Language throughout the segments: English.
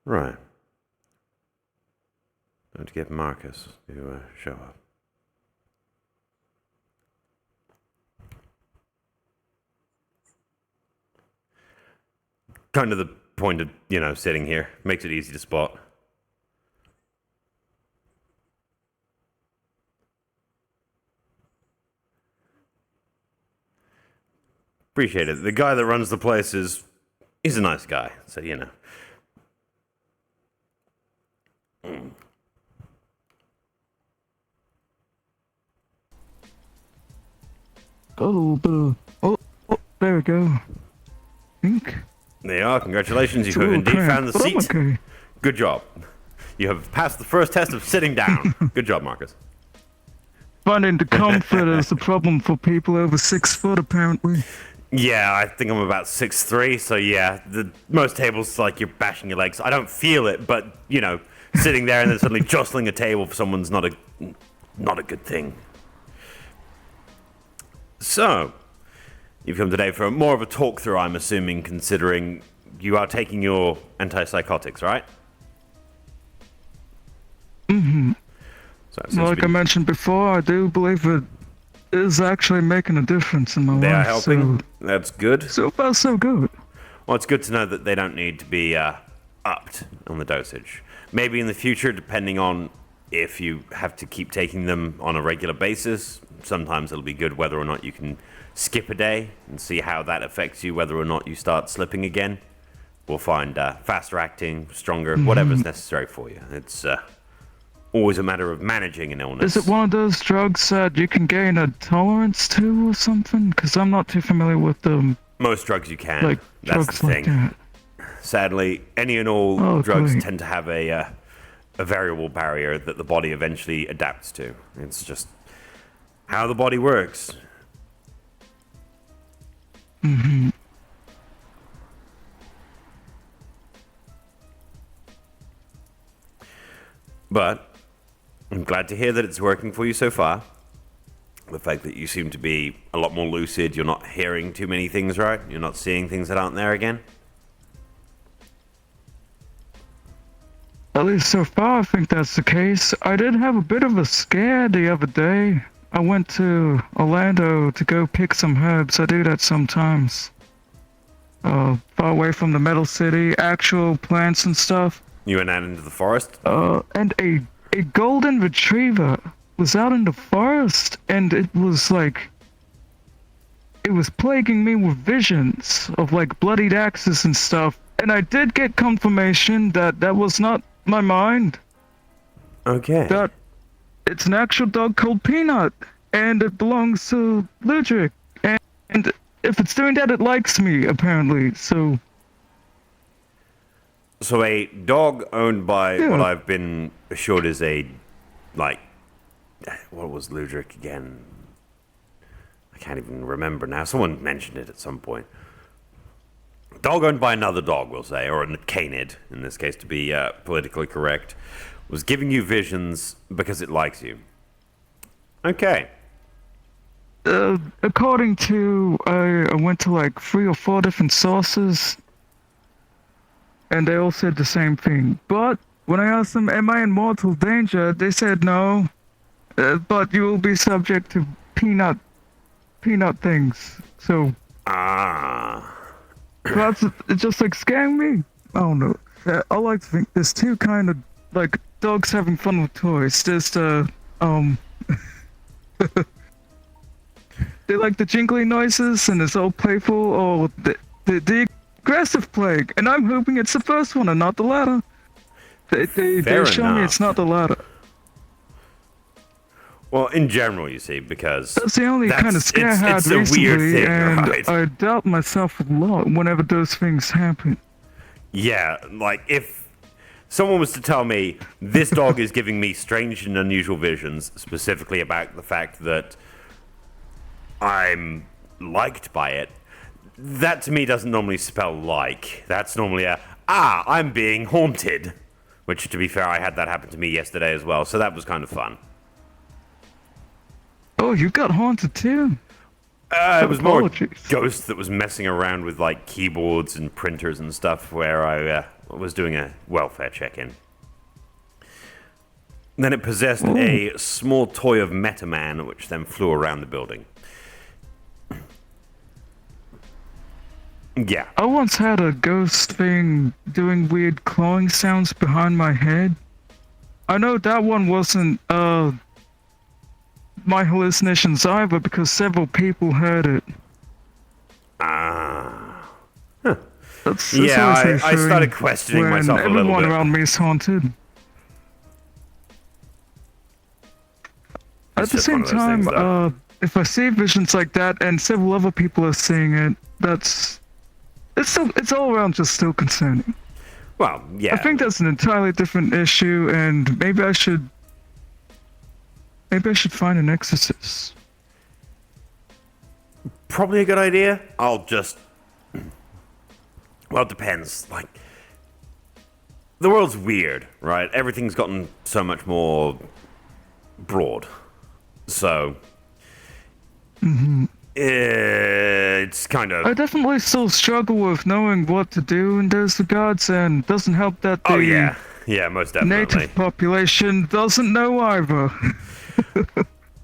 Right. Time to get Markus to show up. Kind of the point of, sitting here. Makes it easy to spot. Appreciate it. The guy that runs the place he's a nice guy, so Oh, there we go. Think. There you are. Congratulations. You have indeed found the seat. Okay. Good job. You have passed the first test of sitting down. Good job, Markus. Finding the comfort is a problem for people over 6 foot, apparently. Yeah, I think I'm about 6'3", so yeah, most tables, like, you're bashing your legs. I don't feel it, but, sitting there and then suddenly jostling a table for someone's not a good thing. So, you've come today for more of a talk through, I'm assuming, considering you are taking your antipsychotics, right? Mm-hmm. So like I mentioned before, I do believe it is actually making a difference in my life. They are helping. So, that's good. So far, so good. Well, it's good to know that they don't need to be upped on the dosage. Maybe in the future, depending on if you have to keep taking them on a regular basis, sometimes it'll be good whether or not you can skip a day and see how that affects you, whether or not you start slipping again. We'll find faster acting, stronger, whatever's necessary for you. It's always a matter of managing an illness. Is it one of those drugs that you can gain a tolerance to or something? Because I'm not too familiar with them. Most drugs you can. Like That's drugs the thing. like that. Sadly, any and all drugs great. tend to have a variable barrier that the body eventually adapts to. It's just how the body works. Mm-hmm. But I'm glad to hear that it's working for you so far. The fact that you seem to be a lot more lucid, you're not hearing too many things, right? You're not seeing things that aren't there again. At least so far, I think that's the case. I did have a bit of a scare the other day. I went to Orlando to go pick some herbs. I do that sometimes. Far away from the metal city, actual plants and stuff. You went out into the forest? And a golden retriever was out in the forest, and it was plaguing me with visions of like bloodied axes and stuff. And I did get confirmation that that was not my mind. Okay. That it's an actual dog called Peanut, and it belongs to Ludwig. And if it's doing that, it likes me, apparently, so... So a dog owned by what I've been assured is a, like, what was Ludwig again? I can't even remember now. Someone mentioned it at some point. Dog owned by another dog, we'll say, or a canid, in this case, to be politically correct, was giving you visions because it likes you. Okay. According to, I went to like 3 or 4 different sources, and they all said the same thing. But when I asked them, am I in mortal danger, they said no, but you will be subject to peanut things. So... That's it's just like scaring me. I don't know. I like to think there's two kind of like dogs having fun with toys. There's the they like the jingly noises and it's all playful, or the aggressive plague. And I'm hoping it's the first one and not the latter. They show me it's not the latter. Well, in general, you see, because... That's the only kind of scare I had it's a recently, weird thing, and right? I doubt myself a lot whenever those things happen. Yeah, like, if someone was to tell me, this dog is giving me strange and unusual visions, specifically about the fact that I'm liked by it, that to me doesn't normally spell like. That's normally I'm being haunted. Which, to be fair, I had that happen to me yesterday as well, so that was kind of fun. Oh, you got haunted too? It was more a ghost that was messing around with like keyboards and printers and stuff where I was doing a welfare check-in. Then it possessed a small toy of Meta-Man, which then flew around the building. Yeah. I once had a ghost thing doing weird clawing sounds behind my head. I know that one wasn't my hallucinations either because several people heard it. That's Yeah, always I started reassuring questioning when myself a little everyone bit. around me is haunted. At It's the just one same of those things, time, though. if I see visions like that and several other people are seeing it, it's all around just still concerning. Well, yeah. I think that's an entirely different issue, and maybe I should find an exorcist. Probably a good idea. Well, it depends. Like, the world's weird, right? Everything's gotten so much more broad. So, it's kind I of... definitely still struggle with knowing what to do in those regards, and it doesn't help that the Oh, yeah. Yeah, most definitely. native population doesn't know either.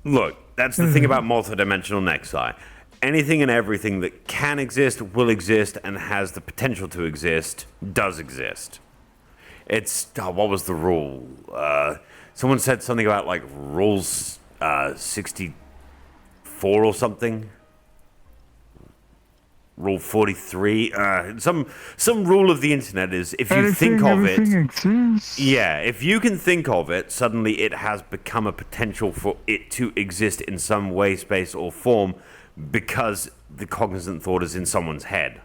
Look, that's the thing about multidimensional nexi. Anything and everything that can exist, will exist, and has the potential to exist, does exist. It's... what was the rule? Someone said something about, like, rules 64 or something? Rule 43? Some rule of the internet is if you think of it... Everything exists. Yeah, if you can think of it, suddenly it has become a potential for it to exist in some way, space, or form because the cognizant thought is in someone's head.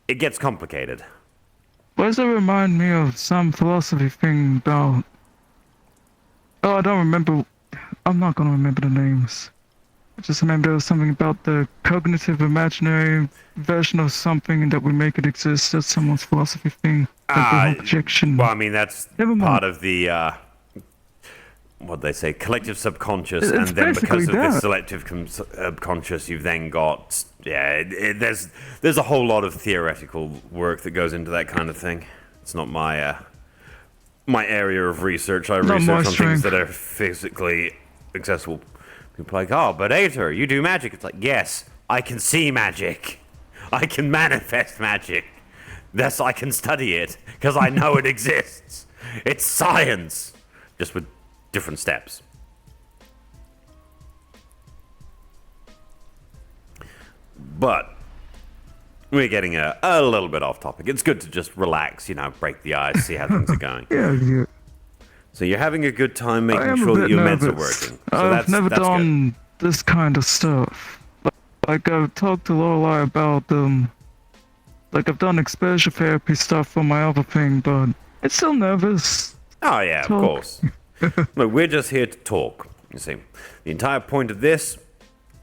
It gets complicated. Why does it remind me of some philosophy thing about... Oh, I don't remember. I'm not gonna remember the names. I just remember there was something about the cognitive imaginary version of something that would make it exist. That's someone's philosophy thing. Like the whole projection. Well, I mean, that's Never mind. part of the, what they say, collective subconscious, It's and then because basically of the that. selective subconscious, you've then got, there's a whole lot of theoretical work that goes into that kind of thing. It's not my area of research. I Not my research on things strength. that are physically accessible. People are like, oh, but Ater, you do magic. It's like, yes, I can see magic. I can manifest magic. Thus, I can study it, because I know it exists. It's science, just with different steps. But we're getting a little bit off topic. It's good to just relax, break the ice, see how things are going. Yeah. So you're having a good time I making am sure a that bit your meds are nervous. working. So I've never that's done this kind of stuff. Like I've talked to Lorelei about like I've done exposure therapy stuff for my other thing, but it's still nervous. good. Oh yeah, of Talk. course. Look, we're just here to talk. You see, the entire point of this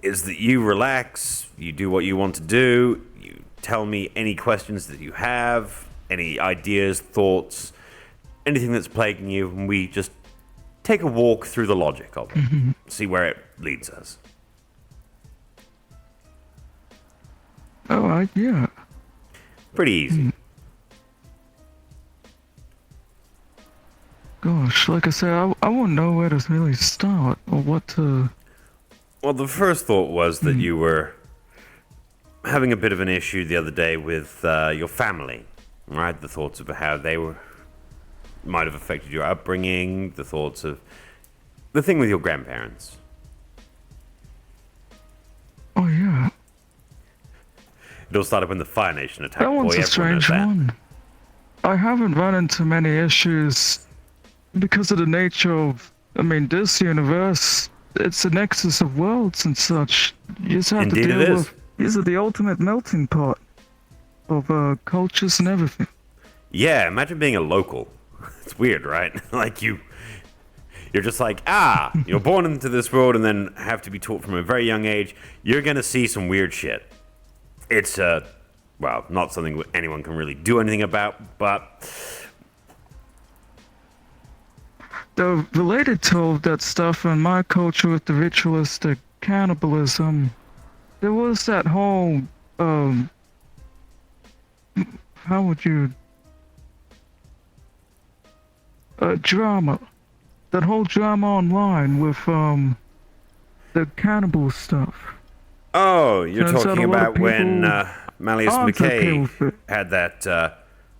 is that you relax, you do what you want to do, you tell me any questions that you have, any ideas, thoughts, anything that's plaguing you, and we just take a walk through the logic of it, see where it leads us. Oh, yeah. Pretty easy. Gosh, like I said, I won't know where to really start or what to... Well, the first thought was that you were having a bit of an issue the other day with your family, right? The thoughts of how they might have affected your upbringing, the thoughts of the thing with your grandparents. Oh, yeah. It all started when the Fire Nation attacked. That one's Boy, a everyone knows strange that. one. I haven't run into many issues because of the nature of, this universe. It's a nexus of worlds and such. You just have Indeed to it deal is. with... These are the ultimate melting pot of cultures and everything. Yeah, imagine being a local. It's weird, right? Like you're just like, you're born into this world and then have to be taught from a very young age. You're gonna see some weird shit. It's not something anyone can really do anything about, but Though related to all of that stuff in my culture with the ritualistic cannibalism, there was that whole, how would you drama. That whole drama online with the cannibal stuff. Oh, you're Turns out talking a lot of about when people Malleus aren't okay McKay with it. had that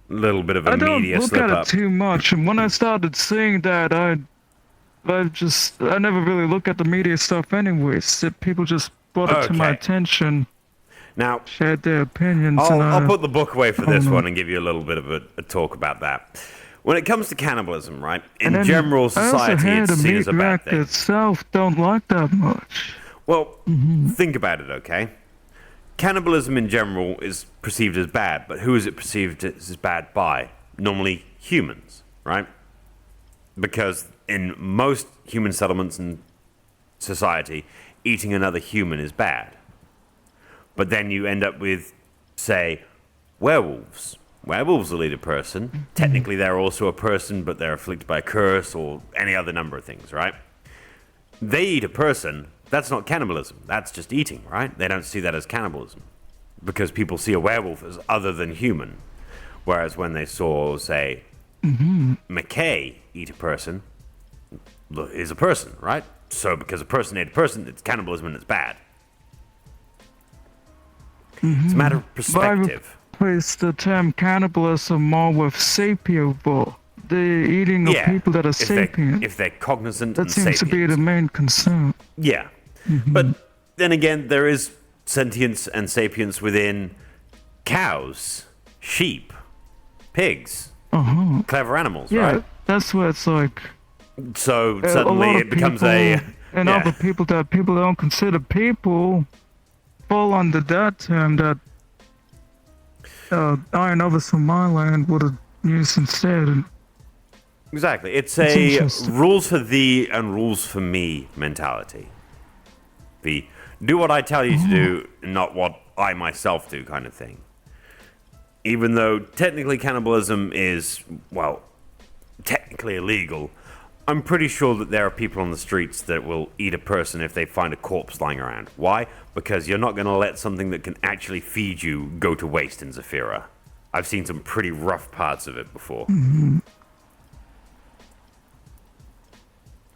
little bit of a I don't media look slip at it up. too much, and when I started seeing that, I never really look at the media stuff anyways. People just brought it to my Okay. attention, Now, shared their opinions, and I'll put the book away for oh this no. one and give you a little bit of a talk about that. When it comes to cannibalism, right? And In then general I also society, hear it's the seen meat as a bad reactor thing. itself don't like that much. Well, think about it, okay? Cannibalism in general is perceived as bad, but who is it perceived as bad by? Normally humans, right? Because in most human settlements and society, eating another human is bad. But then you end up with, say, werewolves. Werewolves will eat a person. Technically, they're also a person, but they're afflicted by a curse or any other number of things, right? They eat a person. That's not cannibalism. That's just eating, right? They don't see that as cannibalism because people see a werewolf as other than human. Whereas when they saw, say, McKay eat a person, is a person, right? So because a person ate a person, it's cannibalism and it's bad. It's a matter of But I perspective. replace the term cannibalism more with sapiovore. The eating of people that are sapient. If they're cognizant That and seems to be sapient. the main concern. Yeah. But then again, there is sentience and sapience within cows, sheep, pigs, clever animals, Yeah, right? that's where it's like So a suddenly lot of it becomes people a. and yeah. other people that people don't consider people fall under that term that Iron Others from my land would have used instead. And Exactly. It's It's a interesting. rules for thee and rules for me mentality. The do what I tell you to do, not what I myself do kind of thing. Even though technically cannibalism is, well, technically illegal, I'm pretty sure that there are people on the streets that will eat a person if they find a corpse lying around. Why? Because you're not going to let something that can actually feed you go to waste in Zafira. I've seen some pretty rough parts of it before.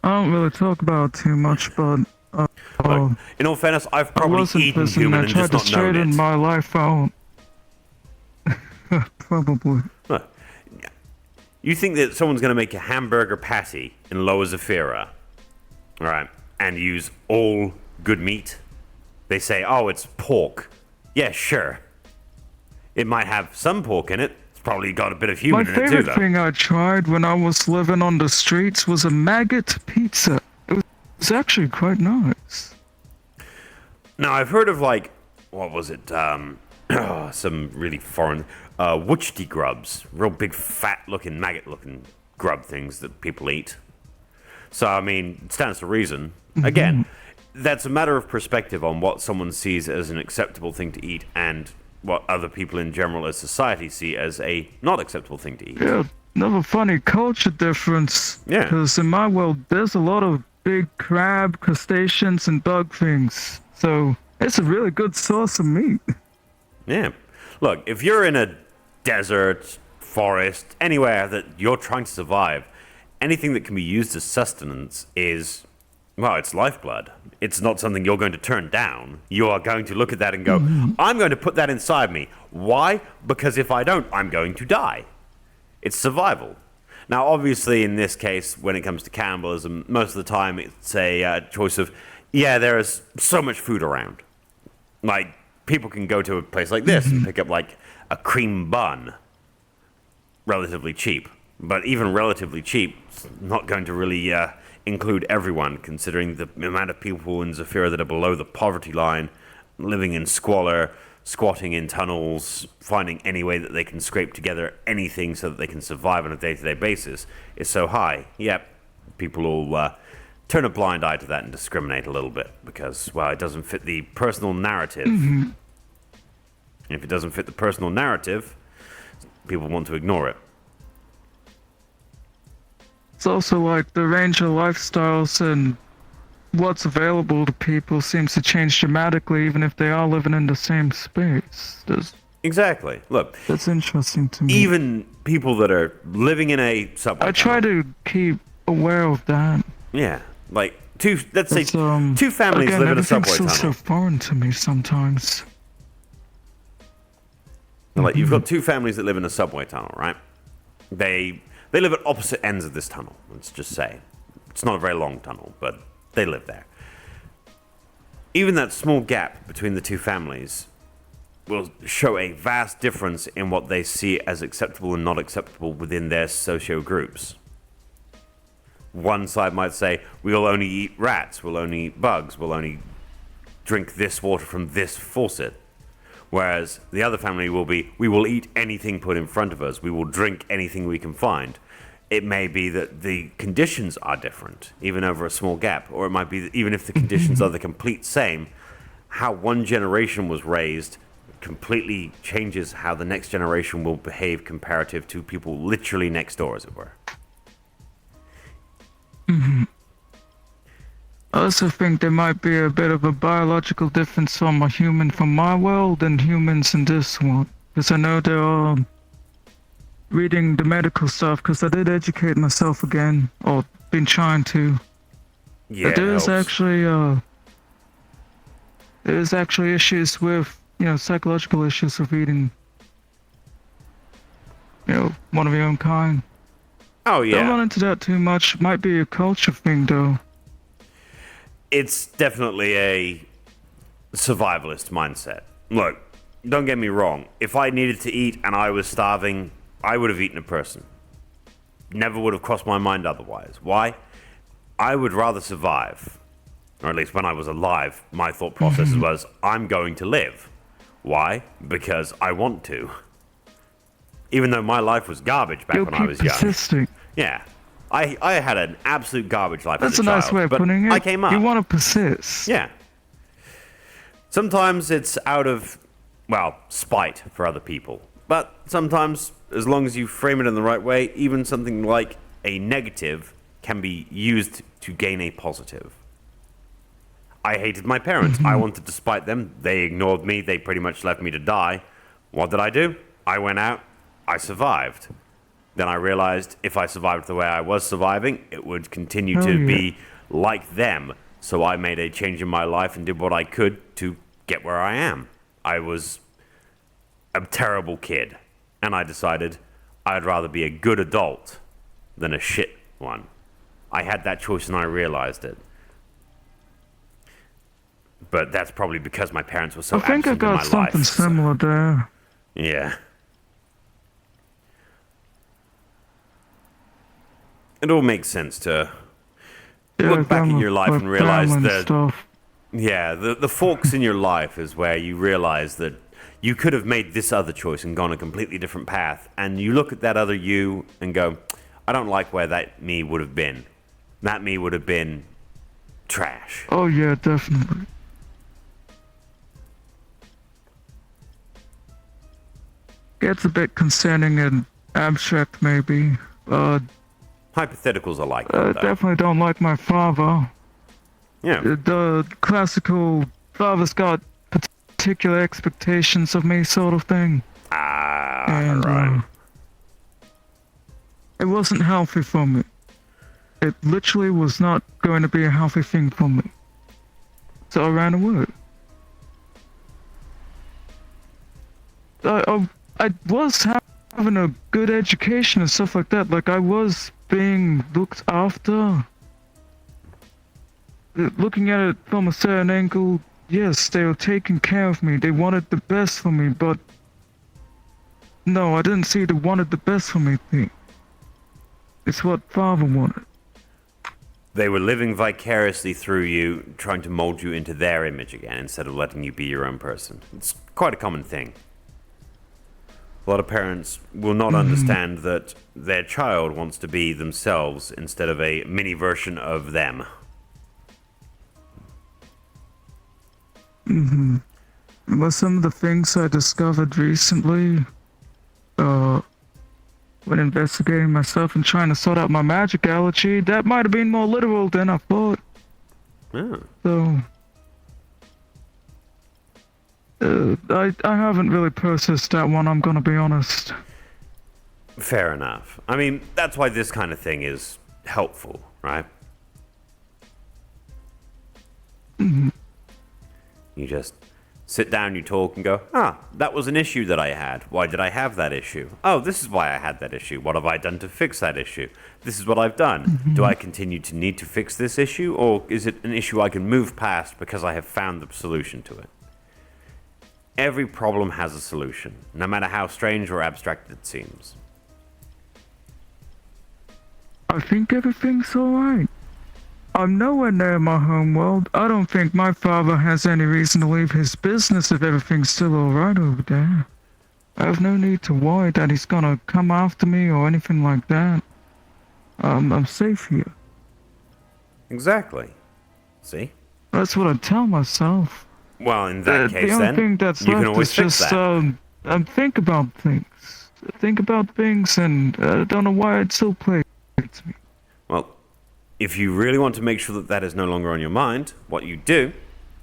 I don't really talk about it too much, but Look, in all fairness, I've I probably was in eaten prison. human I and tried just to not known straighten it. my life out. Probably. Look, you think that someone's going to make a hamburger patty in Lower Zafira, all right, and use all good meat? They say, oh, it's pork. Yeah, sure. It might have some pork in it. It's probably got a bit of My human in it too, favorite though. thing I tried when I was living on the streets was a maggot pizza. It was actually quite nice. Now, I've heard of, like, what was it? Some really foreign, witchty grubs. Real big, fat-looking, maggot-looking grub things that people eat. So, I mean, it stands to reason. Again, that's a matter of perspective on what someone sees as an acceptable thing to eat and what other people in general as society see as a not acceptable thing to eat. Yeah, another funny culture difference. Yeah. Because in my world, there's a lot of big crab, crustaceans, and bug things. So it's a really good source of meat. Yeah. Look, if you're in a desert, forest, anywhere that you're trying to survive, anything that can be used as sustenance is, well, it's lifeblood. It's not something you're going to turn down. You are going to look at that and go, I'm going to put that inside me. Why? Because if I don't, I'm going to die. It's survival. Now, obviously, in this case, when it comes to cannibalism, most of the time it's a choice of, yeah, there is so much food around. Like, people can go to a place like this and pick up, like, a cream bun. Relatively cheap. But even relatively cheap, it's not going to really include everyone, considering the amount of people in Zafira that are below the poverty line, living in squalor, squatting in tunnels, finding any way that they can scrape together anything so that they can survive on a day-to-day basis is so high. Yep, people will turn a blind eye to that and discriminate a little bit because, well, it doesn't fit the personal narrative. And if it doesn't fit the personal narrative, people want to ignore it. It's also like the range of lifestyles and what's available to people seems to change dramatically even if they are living in the same space. There's Exactly. Look, That's interesting to me. even people that are living in a subway I try tunnel, to keep aware of that. yeah, like let's say It's, two families again, live in a everything's subway still so tunnel. foreign to me sometimes. Like you've got two families that live in a subway tunnel, right? They live at opposite ends of this tunnel. Let's just say it's not a very long tunnel, but they live there. Even that small gap between the two families will show a vast difference in what they see as acceptable and not acceptable within their socio groups. One side might say, we'll only eat rats, we'll only eat bugs, we'll only drink this water from this faucet. Whereas the other family will be, we will eat anything put in front of us, we will drink anything we can find. It may be that the conditions are different, even over a small gap, or it might be that even if the conditions are the complete same, how one generation was raised completely changes how the next generation will behave comparative to people literally next door, as it were. I also think there might be a bit of a biological difference from a human from my world and humans in this one. Because I know there are reading the medical stuff, because I did educate myself again, or been trying to. Yeah, But it helps. there's actually issues with, psychological issues with eating, one of your own kind. Oh, Don't run yeah. into that too much. Might be a culture thing, though. It's definitely a survivalist mindset. Look, don't get me wrong. If I needed to eat and I was starving, I would have eaten a person. Never would have crossed my mind otherwise. Why? I would rather survive. Or at least when I was alive, my thought process was, I'm going to live. Why? Because I want to. Even though my life was garbage back You'll when I keep was young. persisting. Yeah. I had an absolute garbage life That's as a a nice child, way of but putting it. I came up. You want to persist. Yeah. Sometimes it's out of, well, spite for other people. But sometimes, as long as you frame it in the right way, even something like a negative can be used to gain a positive. I hated my parents. I wanted to spite them. They ignored me. They pretty much left me to die. What did I do? I went out. I survived. Then I realized if I survived the way I was surviving, it would continue Oh, to yeah. be like them. So I made a change in my life and did what I could to get where I am. I was a terrible kid, and I decided I'd rather be a good adult than a shit one. I had that choice and I realized it. But that's probably because my parents were so I think I absent in my got something life. similar there. Yeah. It all makes sense to Yeah, look back again at with, your life with and realize family and that, stuff. yeah, the forks in your life is where you realize that you could have made this other choice and gone a completely different path. And you look at that other you and go, I don't like where that me would have been. That me would have been trash. Oh yeah, definitely. Gets a bit concerning and abstract, maybe. Hypotheticals are like that, though. Definitely don't like my father. Yeah. The classical father's got particular expectations of me, sort of thing. And right. it wasn't healthy for me. It literally was not going to be a healthy thing for me. So I ran away. I was having a good education and stuff like that. Like, I was being looked after. Looking at it from a certain angle, yes, they were taking care of me. They wanted the best for me, but no, I didn't see the wanted the best for me thing. It's what father wanted. They were living vicariously through you, trying to mold you into their image again instead of letting you be your own person. It's quite a common thing. A lot of parents will not understand that their child wants to be themselves instead of a mini version of them. But some of the things I discovered recently, when investigating myself and trying to sort out my magic allergy, that might have been more literal than I thought. Oh. So, I haven't really processed that one, I'm gonna be honest. Fair enough. I mean, that's why this kind of thing is helpful, right? You just sit down, you talk, and go, that was an issue that I had. Why did I have that issue? Oh, this is why I had that issue. What have I done to fix that issue? This is what I've done. Do I continue to need to fix this issue, or is it an issue I can move past because I have found the solution to it? Every problem has a solution, no matter how strange or abstract it seems. I think everything's alright. I'm nowhere near my home world. I don't think my father has any reason to leave his business if everything's still alright over there. I have no need to worry that he's gonna come after me or anything like that. I'm safe here. Exactly. See? That's what I tell myself. Well, in that case, the only then, thing that's you can left always is fix just that. think about things. Think about things, and I don't know why it still plagues me. Well, if you really want to make sure that that is no longer on your mind, what you do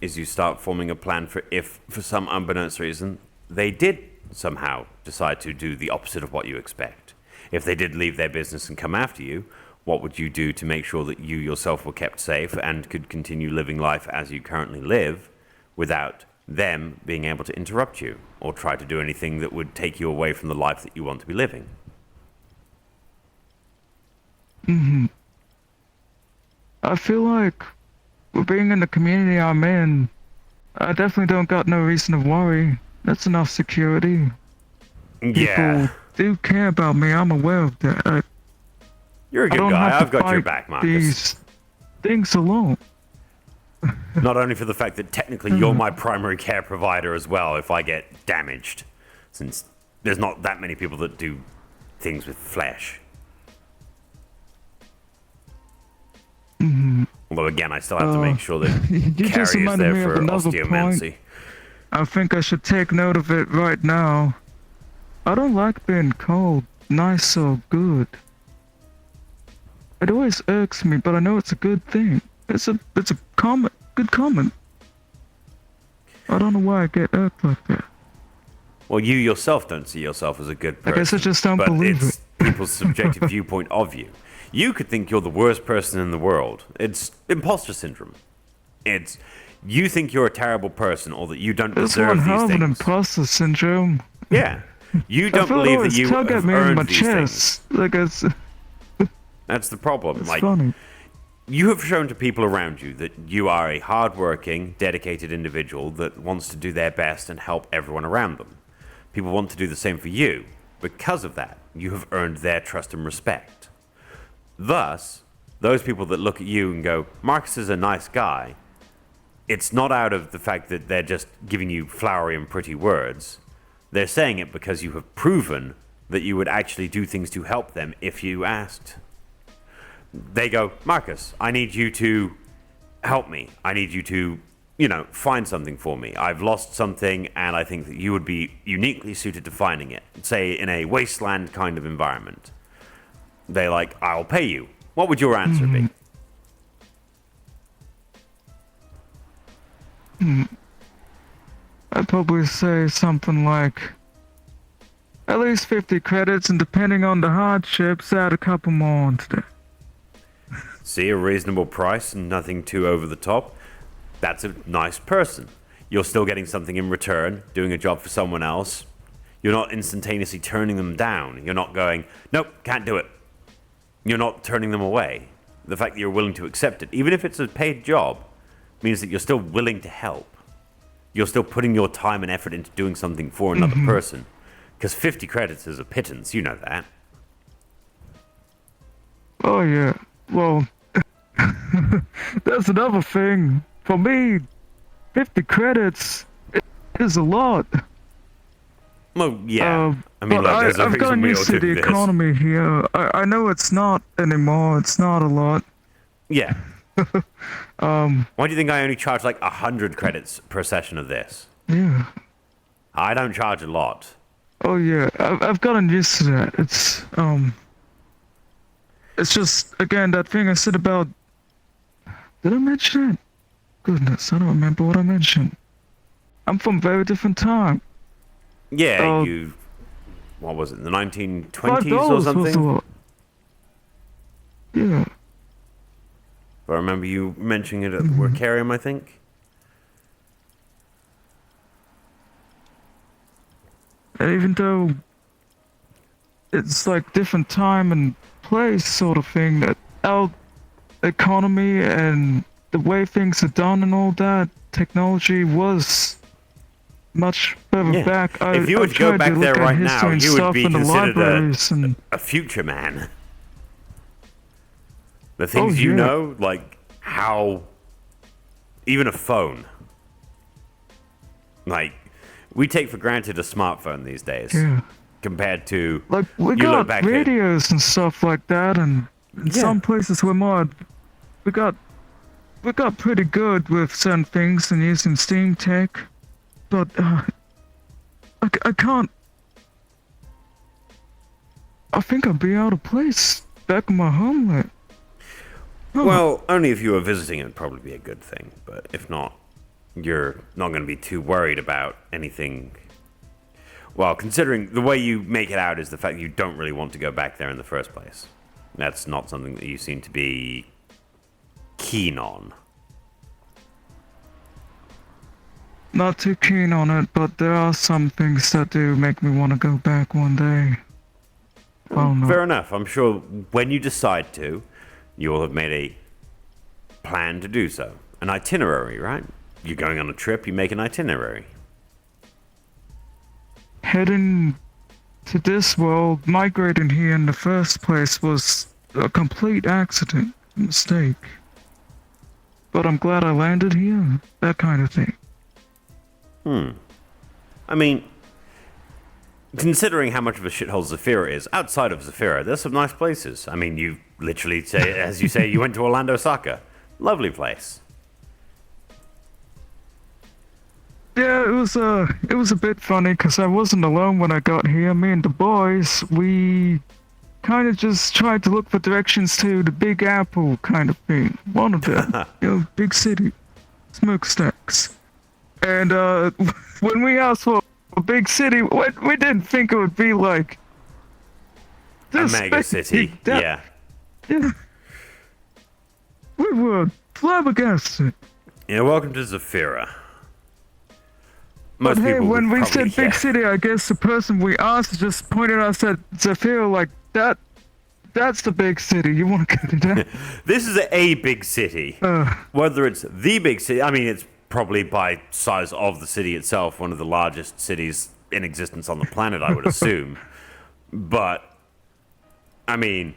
is you start forming a plan for if, for some unbeknownst reason, they did somehow decide to do the opposite of what you expect. If they did leave their business and come after you, what would you do to make sure that you yourself were kept safe and could continue living life as you currently live without them being able to interrupt you or try to do anything that would take you away from the life that you want to be living? I feel like, being in the community I'm in, I definitely don't got no reason to worry. That's enough security. Yeah. People do care about me. I'm aware of that. You're a I good don't guy. have to I've got your fight back, Marcus. these things alone. Not only for the fact that technically you're my primary care provider as well if I get damaged, since there's not that many people that do things with flesh. Although again, I still have to make sure that You just Carrie is reminded there me of for another osteomancy. point. I think I should take note of it right now. I don't like being called nice or good. It always irks me, but I know it's a good thing. It's a comment, good comment. I don't know why I get irked like that. Well, you yourself don't see yourself as a good I person. guess I just don't but believe it's people's subjective viewpoint of you. You could think you're the worst person in the world. It's imposter syndrome. It's you think you're a terrible person or that you don't That's deserve one these hell of an things. imposter syndrome. Yeah. You I don't feel it believe that always you tug at have me in earned my these things. chest. Like it's That's the problem. Like, funny. you have shown to people around you that you are a hardworking, dedicated individual that wants to do their best and help everyone around them. People want to do the same for you. Because of that, you have earned their trust and respect. Thus, those people that look at you and go, Marcus is a nice guy, it's not out of the fact that they're just giving you flowery and pretty words. They're saying it because you have proven that you would actually do things to help them if you asked. They go, Marcus, I need you to help me. I need you to, find something for me. I've lost something and I think that you would be uniquely suited to finding it. Say in a wasteland kind of environment. They're like, I'll pay you. What would your answer be? I'd probably say something like at least 50 credits, and depending on the hardships, add a couple more onto that. See, a reasonable price and nothing too over the top. That's a nice person. You're still getting something in return, doing a job for someone else. You're not instantaneously turning them down. You're not going, nope, can't do it. You're not turning them away. The fact that you're willing to accept it, even if it's a paid job, means that you're still willing to help. You're still putting your time and effort into doing something for another person. Because 50 credits is a pittance, you know that. Oh yeah, well, that's another thing. For me, 50 credits is a lot. Well, yeah. I mean, but look, there's a I've gotten reason we all used to do the this. economy here. I know it's not anymore. It's not a lot. Yeah. Why do you think I only charge like 100 credits per session of this? Yeah. I don't charge a lot. Oh yeah, I've gotten used to that. It's just again that thing I said about. Did I mention it? Goodness, I don't remember what I mentioned. I'm from very different time. Yeah, Uh, you. What was it? The 1920s or $5 was a something? lot. Yeah. If I remember you mentioning it at the Mhm. Workarium, I think. And even though it's like different time and place sort of thing, that our economy and the way things are done and all that, technology was much further Yeah. back. If you I were to go tried to back there look at right now, history and you would stuff be in the considered libraries and a future man. The oh things you yeah, know, like how. Even a phone. Like, we take for granted a smartphone these days yeah. compared to. Like we You look got back at. radios and stuff like that, and in Yeah. some places we're more we got we got pretty good with certain things and using steam tech, but I can't. I think I'd be out of place back in my homeland. Huh. Well, only if you were visiting, it would probably be a good thing. But if not, you're not going to be too worried about anything. Well, considering the way you make it out is the fact you don't really want to go back there in the first place. That's not something that you seem to be keen on. Not too keen on it, but there are some things that do make me want to go back one day. Oh no. Fair enough. I'm sure when you decide to, you will have made a plan to do so. An itinerary, right? You're going on a trip, you make an itinerary. Heading to this world, migrating here in the first place was a complete accident, mistake. But I'm glad I landed here, that kind of thing. I mean, considering how much of a shithole Zafira is, outside of Zafira, there's some nice places. I mean, you literally say, as you say, you went to Orlando, Osaka. Lovely place. Yeah, it was a bit funny because I wasn't alone when I got here. Me and the boys, we kind of just tried to look for directions to the Big Apple kind of thing. One of them, big city, smokestacks. And when we asked for a big city, we didn't think it would be like A this mega big. city. Yeah. Yeah, we were flabbergasted. Yeah, welcome to Zafira. But Most hey, people would when we probably, said big city, I guess the person we asked just pointed us at Zafira like that. That's the big city. You want to go to that? This is a big city. Whether it's the big city, I mean, it's probably by size of the city itself, one of the largest cities in existence on the planet, I would assume. But, I mean,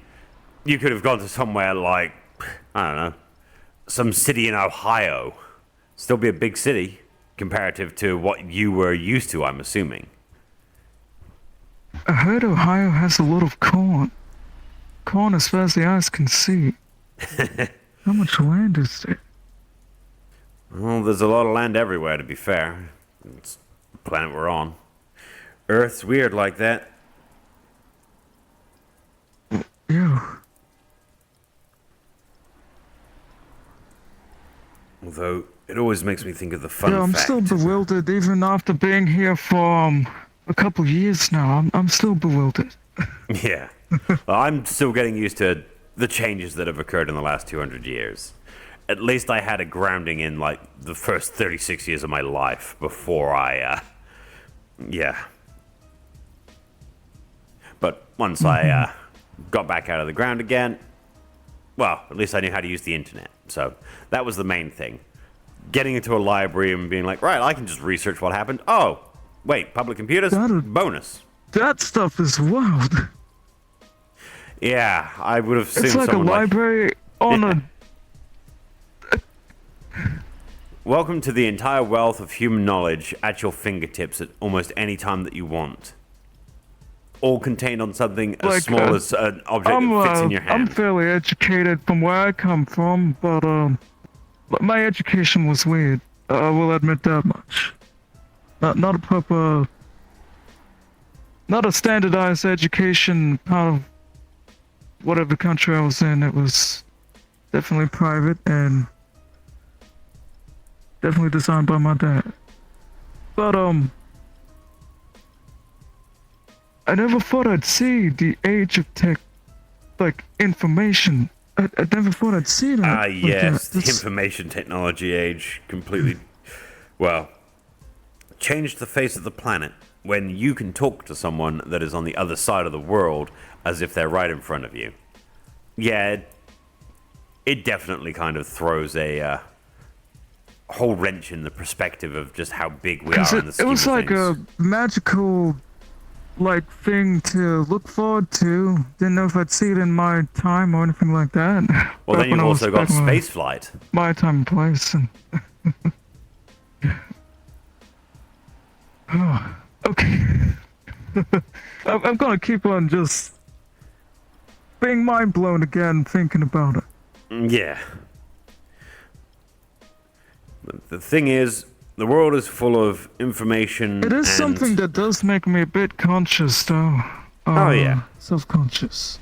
you could have gone to somewhere like, I don't know, some city in Ohio. Still be a big city comparative to what you were used to, I'm assuming. I heard Ohio has a lot of corn. Corn as far as the eyes can see. How much land is there? Well, there's a lot of land everywhere, to be fair. It's the planet we're on. Earth's weird like that. Yeah. Although, it always makes me think of the fun Yeah, I'm fact. still bewildered even after being here for a couple years now. I'm still bewildered. Yeah. Well, I'm still getting used to the changes that have occurred in the last 200 years. At least I had a grounding in, like, the first 36 years of my life before I, yeah. But once I got back out of the ground again, well, at least I knew how to use the internet. So that was the main thing. Getting into a library and being like, right, I can just research what happened. Oh, wait, public computers? Bonus. That stuff is wild. Yeah, I would have seen It's like a someone library on a. Welcome to the entire wealth of human knowledge at your fingertips at almost any time that you want. All contained on something as Like, small as an object that fits in your I'm hand. fairly educated from where I come from, but my education was weird. I will admit that much. Not a proper, not a standardized education part of whatever country I was in. It was definitely private and definitely designed by my dad. But I never thought I'd see the age of tech, like information. I never thought I'd see that. Ah, like yes, that. the information technology age completely, well, changed the face of the planet when you can talk to someone that is on the other side of the world as if they're right in front of you. Yeah, it definitely kind of throws a whole wrench in the perspective of just how big we are in the It scheme was of like things. a magical, like, thing to look forward to. Didn't know if I'd see it in my time or anything like that. Well, Back then when you've I was also got back in space flight. my time and place. And oh, okay. I'm gonna keep on just being mind blown again thinking about it. Yeah. The thing is, the world is full of information. It is and something that does make me a bit conscious, though. Oh, yeah. Self-conscious.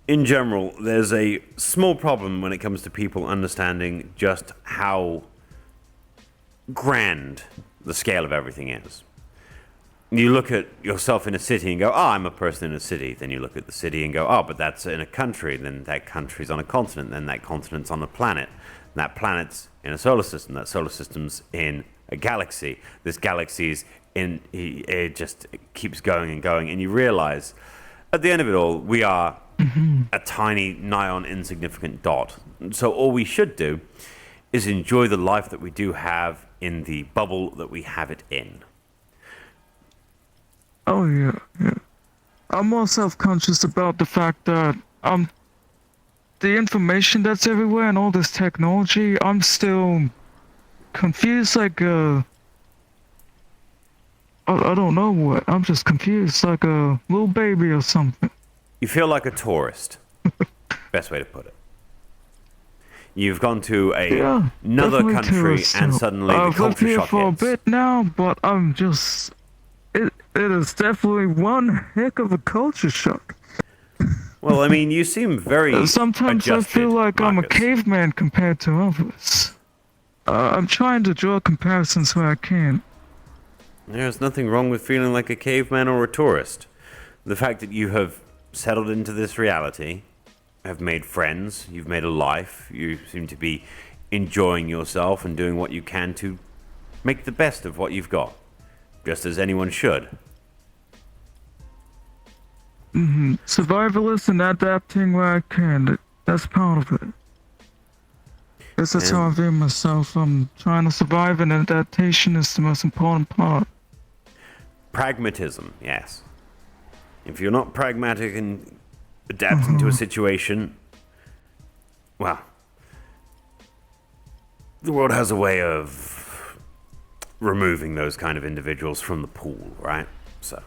in general, there's a small problem when it comes to people understanding just how grand the scale of everything is. You look at yourself in a city and go, oh, I'm a person in a city. Then you look at the city and go, oh, but that's in a country. Then that country's on a continent. Then that continent's on a planet. And that planet's in a solar system. That solar system's in a galaxy. This galaxy's in, it just keeps going and going. And you realize, at the end of it all, we are a tiny, nigh on insignificant dot. And so all we should do is enjoy the life that we do have in the bubble that we have it in. Oh yeah, yeah. I'm more self-conscious about the fact that the information that's everywhere and all this technology, I'm still confused like I don't know what. I'm just confused like a little baby or something. You feel like a tourist. Best way to put it. You've gone to Yeah, another definitely country tourist and still. suddenly the I've lived culture here shock for hits. a bit now, but I'm just it is definitely one heck of a culture shock. Well, I mean, you seem very Sometimes I adjusted, feel like I'm a Markus. caveman compared to others. I'm trying to draw comparisons where I can. There's nothing wrong with feeling like a caveman or a tourist. The fact that you have settled into this reality, have made friends, you've made a life, you seem to be enjoying yourself and doing what you can to make the best of what you've got, just as anyone should. Survivalist and adapting where I can. That's part of it. That's how I view myself. I'm trying to survive, and adaptation is the most important part. Pragmatism, yes. If you're not pragmatic and adapting to a situation, well, the world has a way of removing those kind of individuals from the pool, right? So,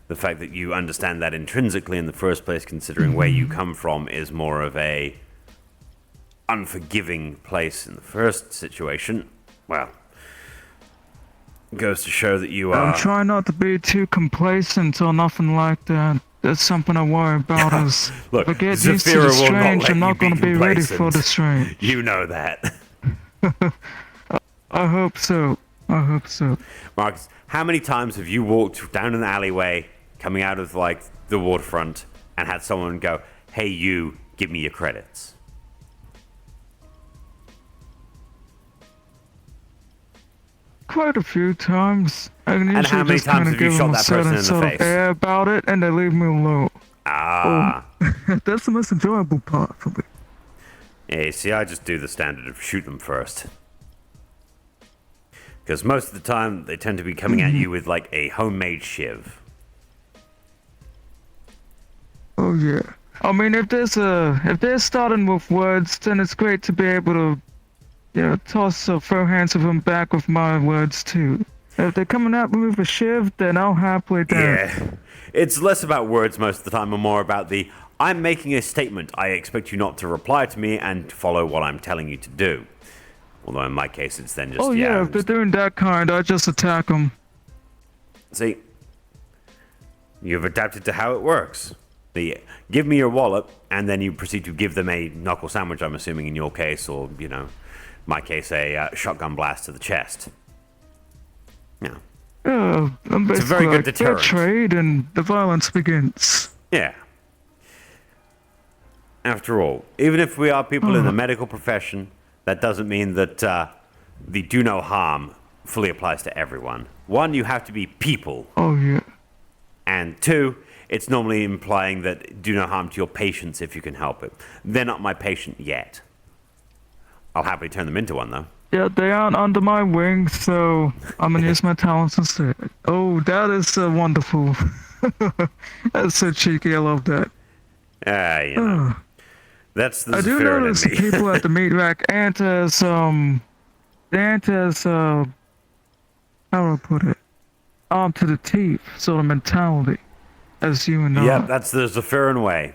the fact that you understand that intrinsically in the first place, considering where you come from, is more of a unforgiving place in the first situation, well, goes to show that you are... I'm trying not to be too complacent or nothing like that. That's something I worry about. Is Look, if I get used to Zafira the will not strange, let I'm you not be going to be ready for complacent. the strange. You know that. I hope so. I hope so. Marcus, how many times have you walked down an alleyway coming out of like the waterfront and had someone go, hey, you, give me your credits? Quite a few times. I can And usually how many just kind times of have you give shot them a that person certain in the sort face? of air about it, and they leave me alone. Ah. That's the most enjoyable part for me. Yeah, see, I just do the standard of shoot them first. Because most of the time, they tend to be coming at you with like a homemade shiv. Oh yeah. I mean, if they're starting with words, then it's great to be able to, toss or throw hands of them back with my words too. If they're coming at me with a shiv, then I'll happily dance. Yeah. It's less about words most of the time and more about the, I'm making a statement. I expect you not to reply to me and follow what I'm telling you to do. Although in my case, it's then just, Oh yeah, if they're doing that kind, I just attack them. See, you've adapted to how it works. Give me your wallet, and then you proceed to give them a knuckle sandwich, I'm assuming in your case, or, my case, a shotgun blast to the chest. Yeah. I'm It's a very basically good like fair deterrent. trade, and the violence begins. Yeah. After all, even if we are people in the medical profession, that doesn't mean that the do no harm fully applies to everyone. One, you have to be people. Oh yeah. And two, it's normally implying that do no harm to your patients if you can help it. They're not my patient yet. I'll happily turn them into one, though. Yeah, they aren't under my wing, so I'm gonna use my talents instead. Oh, that is wonderful. That's so cheeky. I love that. You know, that's the I do spirit notice in the me. people at the meat rack aren't as how do I put it? Armed to the teeth sort of mentality as you and Yep, I. that's the Zephyrin way.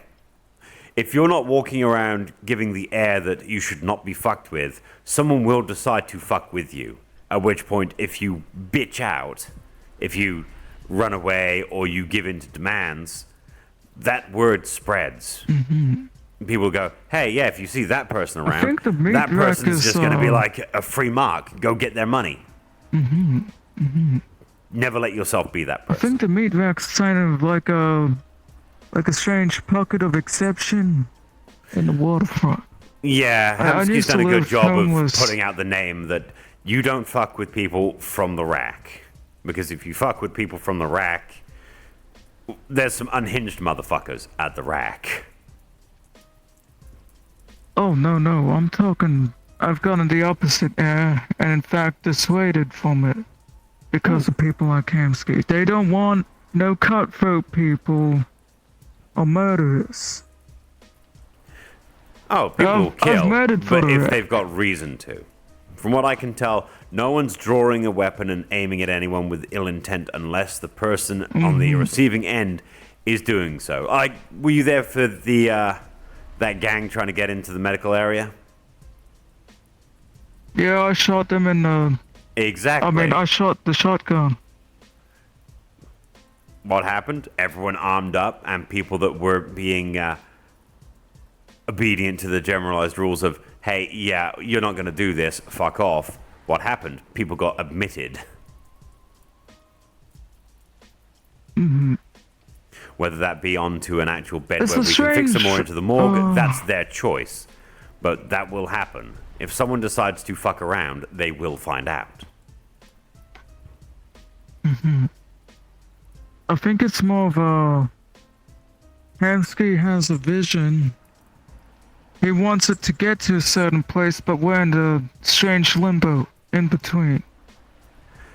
If you're not walking around giving the air that you should not be fucked with, someone will decide to fuck with you. At which point, if you bitch out, if you run away or you give in to demands, that word spreads. People go, hey, yeah, if you see that person I around, think the meat that rack person's is just going to be like a free mark. Go get their money. Never let yourself be that I person. think the meat rack's kind of like a strange pocket of exception in the waterfront. Yeah, I Hamsky's used done to a good live job of homeless. putting out the name that you don't fuck with people from the rack. Because if you fuck with people from the rack, there's some unhinged motherfuckers at the rack. Oh no, I'm talking. I've gotten the opposite air, and in fact dissuaded from it because of people like Hamsky. They don't want no cutthroat people or murderers. Oh, people will I've kill, murdered for but the if rack. they've got reason to. From what I can tell, no one's drawing a weapon and aiming at anyone with ill intent unless the person on the receiving end is doing so. Were you there for the that gang trying to get into the medical area? Yeah, I shot them in the. Exactly. I shot the shotgun. What happened? Everyone armed up, and people that were being obedient to the generalized rules of, hey, yeah, you're not going to do this, fuck off. What happened? People got admitted. Whether that be onto an actual bed It's where a we can fix them strange- or into the morgue, that's their choice. But that will happen. If someone decides to fuck around, they will find out. I think it's more of a. Hansky has a vision. He wants it to get to a certain place, but we're in the strange limbo in between,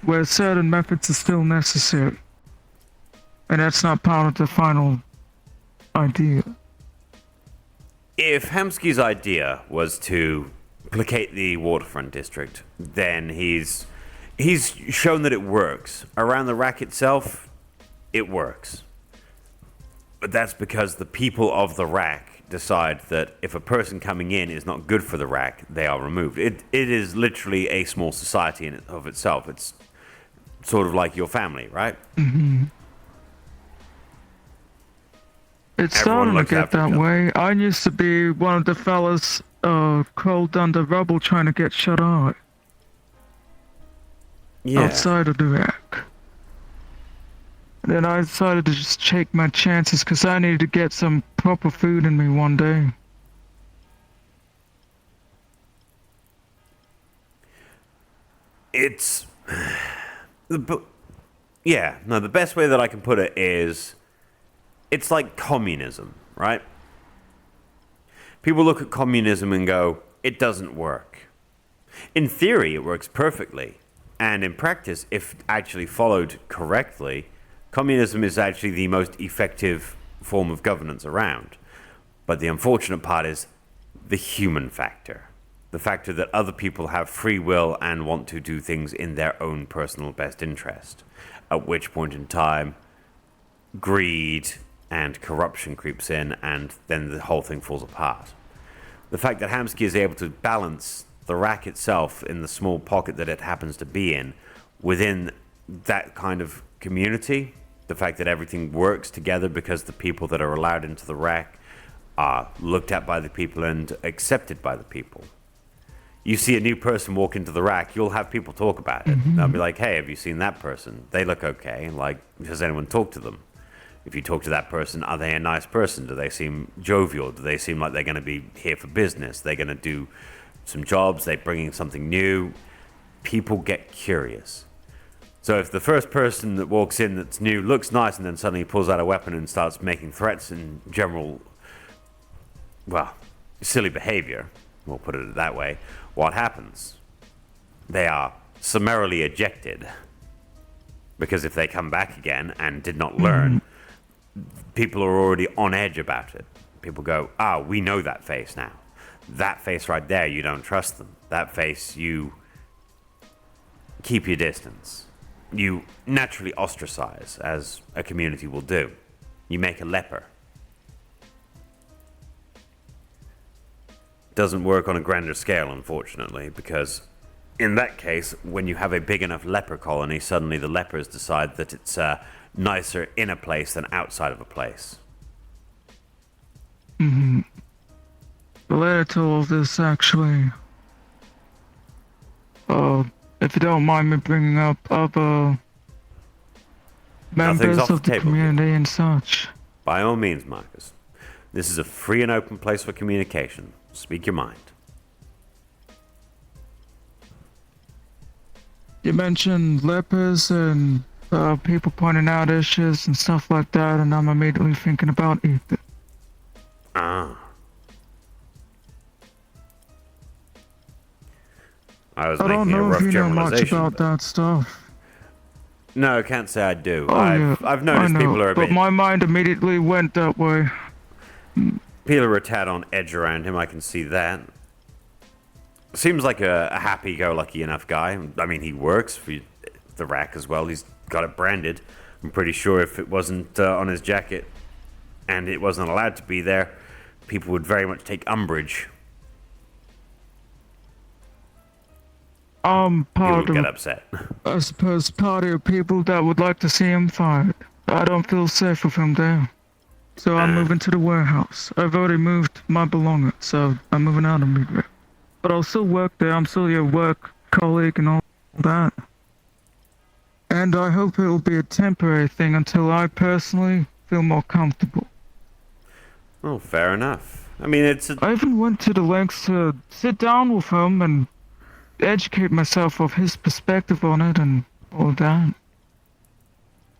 where certain methods are still necessary. And that's not part of the final idea. If Hamsky's idea was to placate the waterfront district, then he's shown that it works. Around the rack itself, it works. But that's because the people of the rack decide that if a person coming in is not good for the rack, they are removed. It is literally a small society in of itself. It's sort of like your family, right? It's Everyone starting to looks get after that each other. way. I used to be one of the fellas crawled under rubble trying to get shut out Yeah. outside of the rack. And then I decided to just take my chances because I needed to get some proper food in me one day. It's the best way that I can put it is it's like communism, right? People look at communism and go, it doesn't work. In theory, it works perfectly. And in practice, if actually followed correctly, communism is actually the most effective form of governance around. But the unfortunate part is the human factor. The factor that other people have free will and want to do things in their own personal best interest. At which point in time, greed and corruption creeps in, and then the whole thing falls apart. The fact that Hamsky is able to balance the rack itself in the small pocket that it happens to be in within that kind of community, the fact that everything works together because the people that are allowed into the rack are looked at by the people and accepted by the people. you see a new person walk into the rack, you'll have people talk about it. They'll be like, hey, have you seen that person? They look okay. Like, has anyone talked to them? If you talk to that person, are they a nice person? Do they seem jovial? Do they seem like they're going to be here for business? They're going to do some jobs? They're bringing something new? People get curious. So if the first person that walks in that's new looks nice and then suddenly pulls out a weapon and starts making threats and general, well, silly behavior, we'll put it that way, what happens? They are summarily ejected. Because if they come back again and did not learn, people are already on edge about it. People go, we know that face now. That face right there, you don't trust them. That face, you keep your distance. You naturally ostracize, as a community will do. You make a leper. Doesn't work on a grander scale, unfortunately, because in that case, when you have a big enough leper colony, suddenly the lepers decide that it's nicer in a place than outside of a place. Related to all of this, actually, if you don't mind me bringing up other Nothing's members off the of the table community and such. By all means, Markus. This is a free and open place for communication. Speak your mind. You mentioned lepers and people pointing out issues and stuff like that, and I'm immediately thinking about Ater. I was I don't making a know rough if you know much generalization. about that stuff. No, I can't say I do. Oh, yeah, I've noticed I know, people are a but bit... my mind immediately went that way. People are a tad on edge around him, I can see that. Seems like a happy-go-lucky enough guy. I mean, he works for the rack as well. He's got it branded. I'm pretty sure if it wasn't on his jacket and it wasn't allowed to be there, people would very much take umbrage. I'm People part would get of, upset. I suppose, party of people that would like to see him fired. I don't feel safe with him there. So I'm moving to the warehouse. I've already moved my belongings, so I'm moving out immediately. But I'll still work there. I'm still your work colleague and all that. And I hope it'll be a temporary thing until I personally feel more comfortable. Oh, fair enough. I mean, it's a... I even went to the lengths to sit down with him and educate myself of his perspective on it and all that.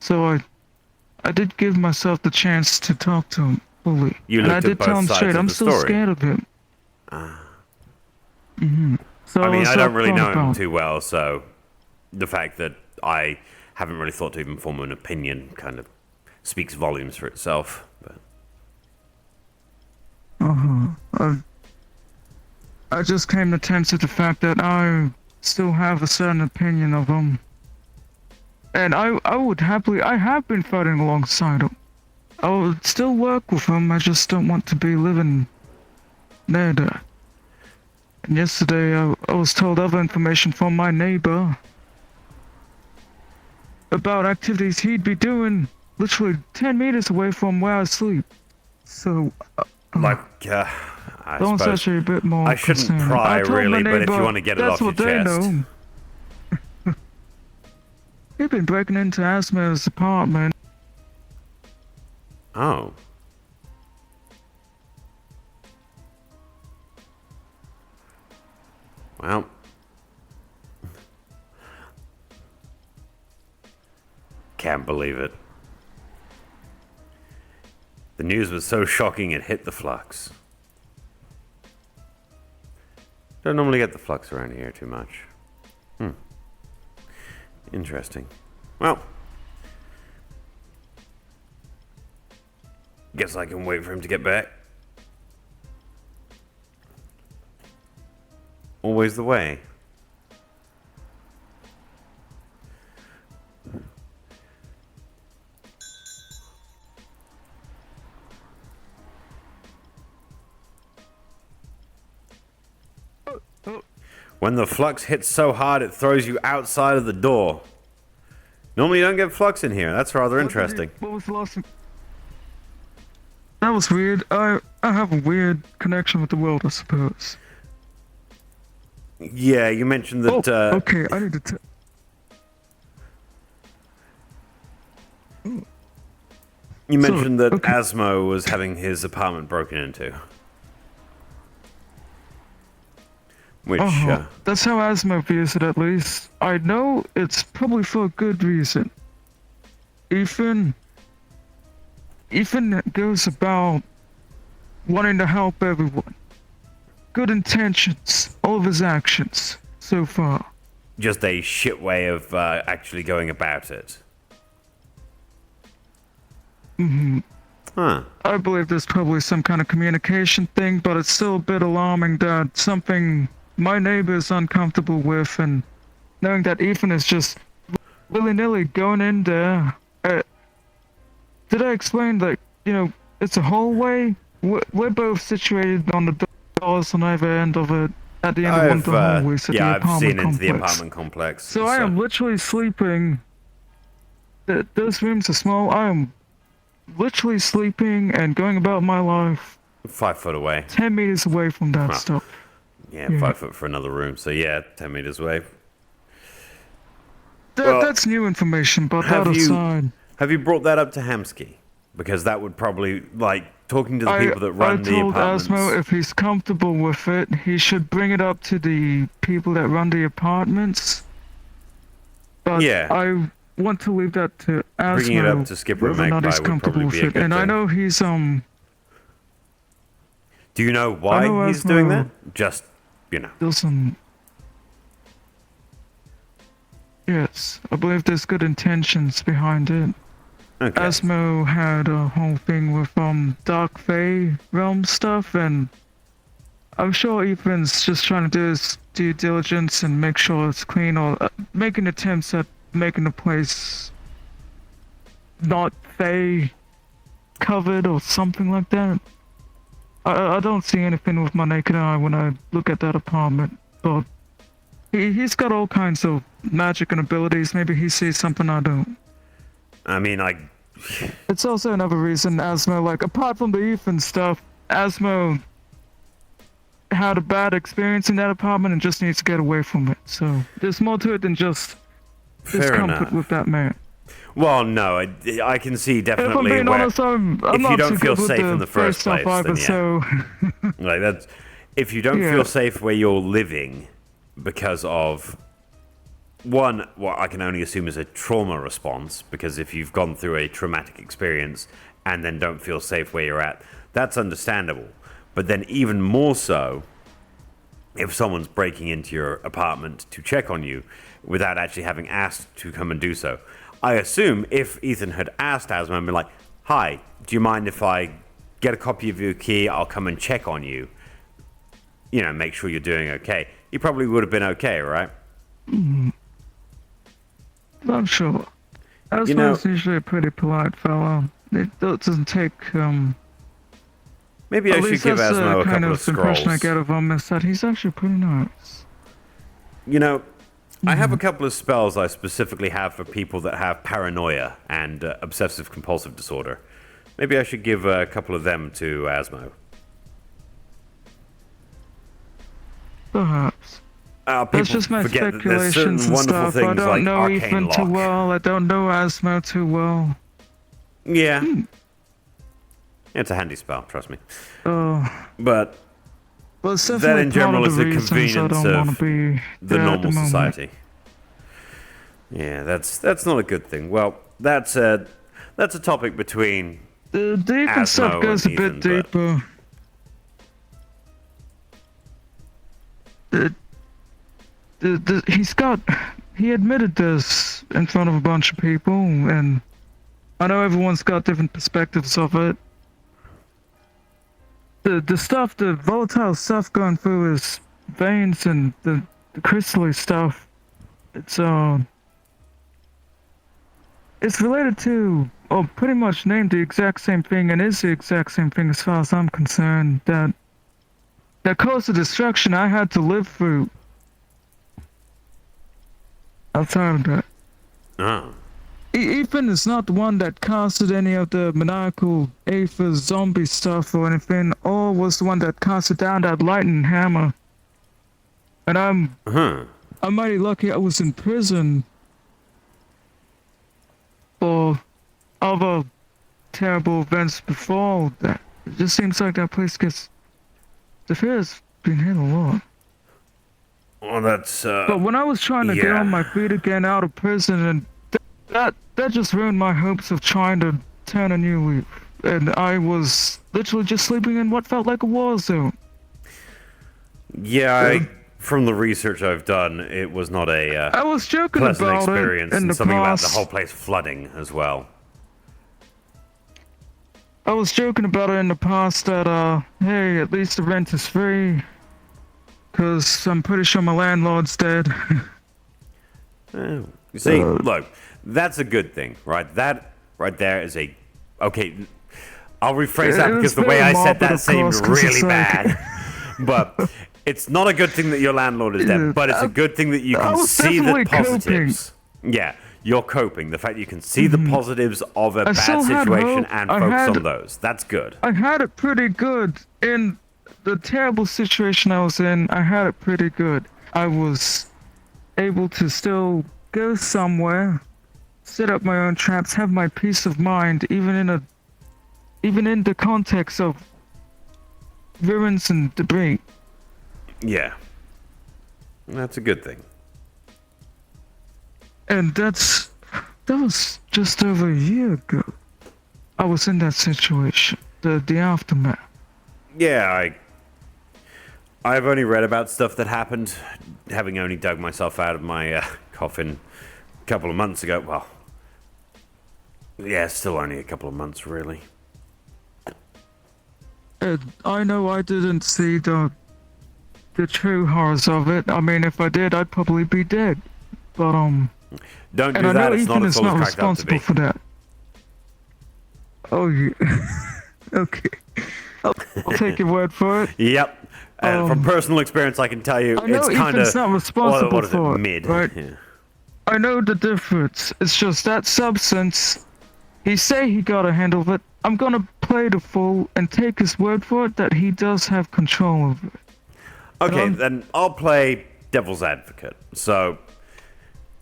So I did give myself the chance to talk to him fully. You and I looked at did both tell him sides straight, of I'm the still story. scared of him. So I mean, was I don't really know him about. too well, so the fact that I haven't really thought to even form an opinion kind of speaks volumes for itself. But I just came to terms with the fact that I still have a certain opinion of him. And I would happily, I have been fighting alongside him. I would still work with him, I just don't want to be living near there. And yesterday I was told other information from my neighbor about activities he'd be doing literally 10 meters away from where I sleep. So, like, I don't suppose such a bit more I shouldn't concerned. pry I told my really, but if you neighbor want to get it that's off your what they chest. know. He'd been breaking into Asma's apartment. Oh. Well. Can't believe it. The news was so shocking it hit the flux. Don't normally get the flux around here too much. Interesting. Well. Guess I can wait for him to get back. Always the way. When the flux hits so hard it throws you outside of the door. Normally you don't get flux in here. That's rather interesting. What was the last thing? That was weird. I have a weird connection with the world, I suppose. Yeah, you mentioned Oh, that. okay. I need to. You Sorry. mentioned that Okay. Asmo was having his apartment broken into. Which, That's how Asmo views it, at least. I know it's probably for a good reason. Ethan. Ethan goes about wanting to help everyone. Good intentions. All of his actions so far. just a shit way of actually going about it. Huh. I believe there's probably some kind of communication thing, but it's still a bit alarming that something my neighbor is uncomfortable with, and knowing that Ethan is just willy-nilly going in there. Did I explain that, it's a hallway? We're both situated on the doors on either end of it, at the end of one of the hallways at the I've apartment seen complex. into the apartment complex. So I am literally sleeping. Those rooms are small. I am literally sleeping and going about my life 5 foot away. 10 meters away from that Huh. stuff. Yeah, 5 foot for another room. So yeah, 10 meters away. Well, that's new information, but that aside. Have you brought that up to Hamsky? Because that would probably, like, talking to the people that run the apartments. I told Asmo if he's comfortable with it, he should bring it up to the people that run the apartments. But yeah. I want to leave that to Asmo. Bringing it up to Skipper and Magpie would probably be a good thing. And I know he's, Do you know why he's doing that? Just, doesn't... Yes, I believe there's good intentions behind it. Okay. Asmo had a whole thing with Dark Fae realm stuff, and I'm sure Ethan's just trying to do his due diligence and make sure it's clean, or making attempts at making the place not Fae covered or something like that. I don't see anything with my naked eye when I look at that apartment, but he's got all kinds of magic and abilities. Maybe he sees something I don't. I mean, It's also another reason Asmo, like, apart from the Ethan stuff, Asmo had a bad experience in that apartment and just needs to get away from it. So there's more to it than just discomfort with that man. Well, no, I can see definitely if I'm being honest, I'm if not you don't too feel good safe with in the first place, either, then yeah. so like that's if you don't feel safe where you're living because of one, what I can only assume is a trauma response, because if you've gone through a traumatic experience and then don't feel safe where you're at, that's understandable. But then even more so, if someone's breaking into your apartment to check on you without actually having asked to come and do so. I assume if Ethan had asked Asmo and been like, "Hi, do you mind if I get a copy of your key? I'll come and check on you. Make sure you're doing okay." He probably would have been okay, right? I'm sure. Asmo's usually a pretty polite fellow. It doesn't take, Maybe I should give Asmo a couple of scrolls. The impression I get of him is that he's actually pretty nice. I have a couple of spells I specifically have for people that have paranoia and obsessive compulsive disorder. Maybe I should give a couple of them to Asmo. Perhaps. That's just my speculations and stuff. I don't know Ethan too well. I don't know Asmo too well. Yeah. It's a handy spell, trust me. But that in general is the convenience of the normal society. Yeah, that's not a good thing. Well, that's a topic between the Ethan stuff goes a bit deeper. He admitted this in front of a bunch of people, and I know everyone's got different perspectives of it. The volatile stuff going through his veins and the crystally stuff, it's related to, or pretty much named the exact same thing, and is the exact same thing as far as I'm concerned, that caused the destruction I had to live through. Outside of that. Ethan is not the one that casted any of the maniacal Aether zombie stuff or anything, or was the one that casted down that lightning hammer. And Huh. I'm mighty lucky I was in prison for other terrible events before that. It just seems like that place gets the fear's been hit a lot. Well, that's But when I was trying to get on my yeah. feet again out of prison, and that just ruined my hopes of trying to turn a new leaf. And I was literally just sleeping in what felt like a war zone. Yeah, from the research I've done, it was not a I was joking pleasant about experience, it in and the something about the past. whole place flooding as well. I was joking about it in the past that, hey, at least the rent is free. Cause I'm pretty sure my landlord's dead. You see, Uh, look, that's a good thing, right? That right there is a okay. I'll rephrase that It was because the way very I said morbid, that of seemed course, 'cause really it's like- bad. But it's not a good thing that your landlord is dead, but it's a good thing that you I can was see the definitely coping. positives. Yeah, you're coping. The fact you can see the positives of a bad still had situation hope. and I focus had- on those. That's good. I had it pretty good in the terrible situation I was in. I had it pretty good. I was able to still go somewhere, set up my own traps, have my peace of mind, even in the context of ruins and debris. Yeah, that's a good thing. And that was just over a year ago. I was in that situation. The aftermath. Yeah, I've only read about stuff that happened, having only dug myself out of my coffin a couple of months ago. Well, yeah, still only a couple of months, really. And I know I didn't see the true horrors of it. I mean, if I did, I'd probably be dead. But Don't and do I that. know It's Ethan not as is full not as cracked up to responsible be. for that. Oh yeah. Okay. I'll take your word for it. Yep. From personal experience, I can tell you, I know it's kind of Ethan's not responsible what is for it? it, Mid. right? Yeah. I know the difference. It's just that substance. He say he got a handle of it. I'm gonna play the fool and take his word for it that he does have control over it. Okay, then I'll play devil's advocate. So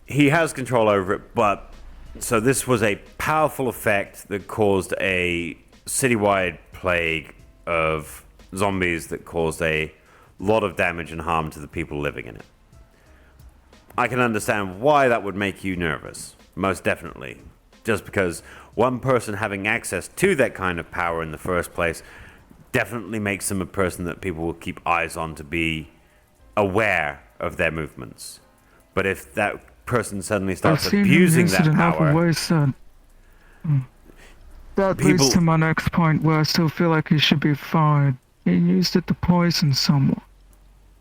he has control over it, but so this was a powerful effect that caused a citywide plague of zombies that caused a lot of damage and harm to the people living in it. I can understand why that would make you nervous, most definitely. Just because one person having access to that kind of power in the first place definitely makes them a person that people will keep eyes on to be aware of their movements. But if that person suddenly I've starts seen him abusing use it that in other power, ways that that People- leads to my next point where I still feel like he should be fired. He used it to poison someone.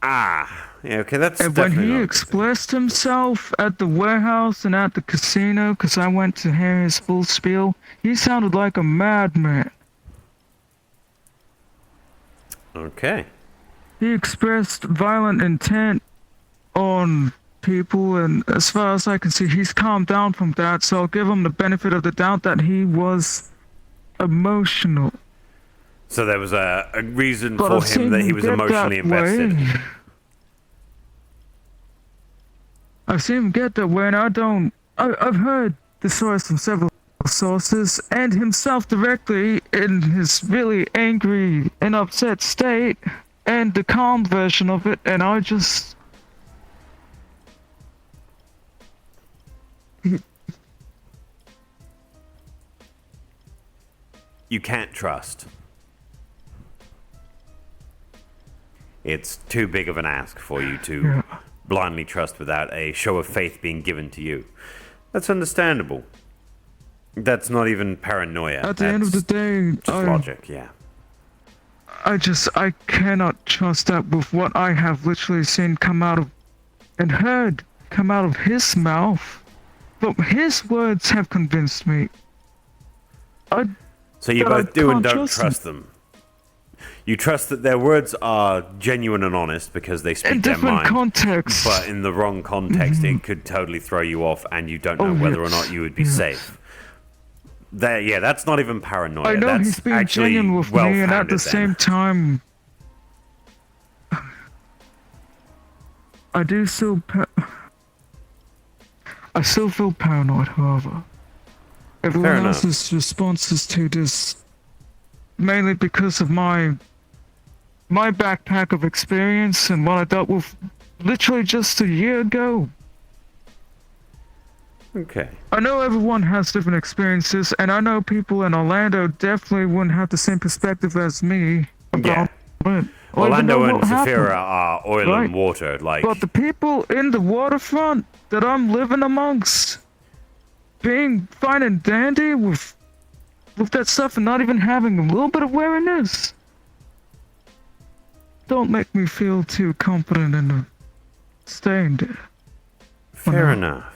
yeah, okay, that's And when definitely he not a good thing. expressed himself at the warehouse and at the casino, because I went to hear his full spiel, he sounded like a madman. Okay. He expressed violent intent on people, and as far as I can see, he's calmed down from that, so I'll give him the benefit of the doubt that he was emotional. So there was a reason But for I've him seen that he him was get emotionally that way. invested. I've seen him get that way, and I've heard the source from several sources, and himself directly in his really angry and upset state, and the calm version of it, and I just... You can't trust. It's too big of an ask for you to Yeah. blindly trust without a show of faith being given to you. That's understandable. That's not even paranoia. At the end of the day, just logic, yeah. I cannot trust that with what I have literally seen come out of and heard come out of his mouth. But his words have convinced me. So you But I both do and can't don't trust trust them. You trust that their words are genuine and honest because they speak In their different mind. contexts. But in the wrong context, it could totally throw you off, and you don't know Oh, whether or yes. not you would be Yes. safe. Yeah, that's not even paranoia. I know that's he's being actually genuine with me, and at well-founded the then. same time, I do still. I still feel paranoid, however. Fair Everyone enough. else's responses to this, mainly because of my backpack of experience and what I dealt with literally just a year ago. Okay. I know everyone has different experiences, and I know people in Orlando definitely wouldn't have the same perspective as me Yeah. about it, or even know Orlando and what Zafira happened, are oil right? and water. But the people in the waterfront that I'm living amongst, being fine and dandy with that stuff and not even having a little bit of awareness, don't make me feel too confident in staying there. For Fair now. enough.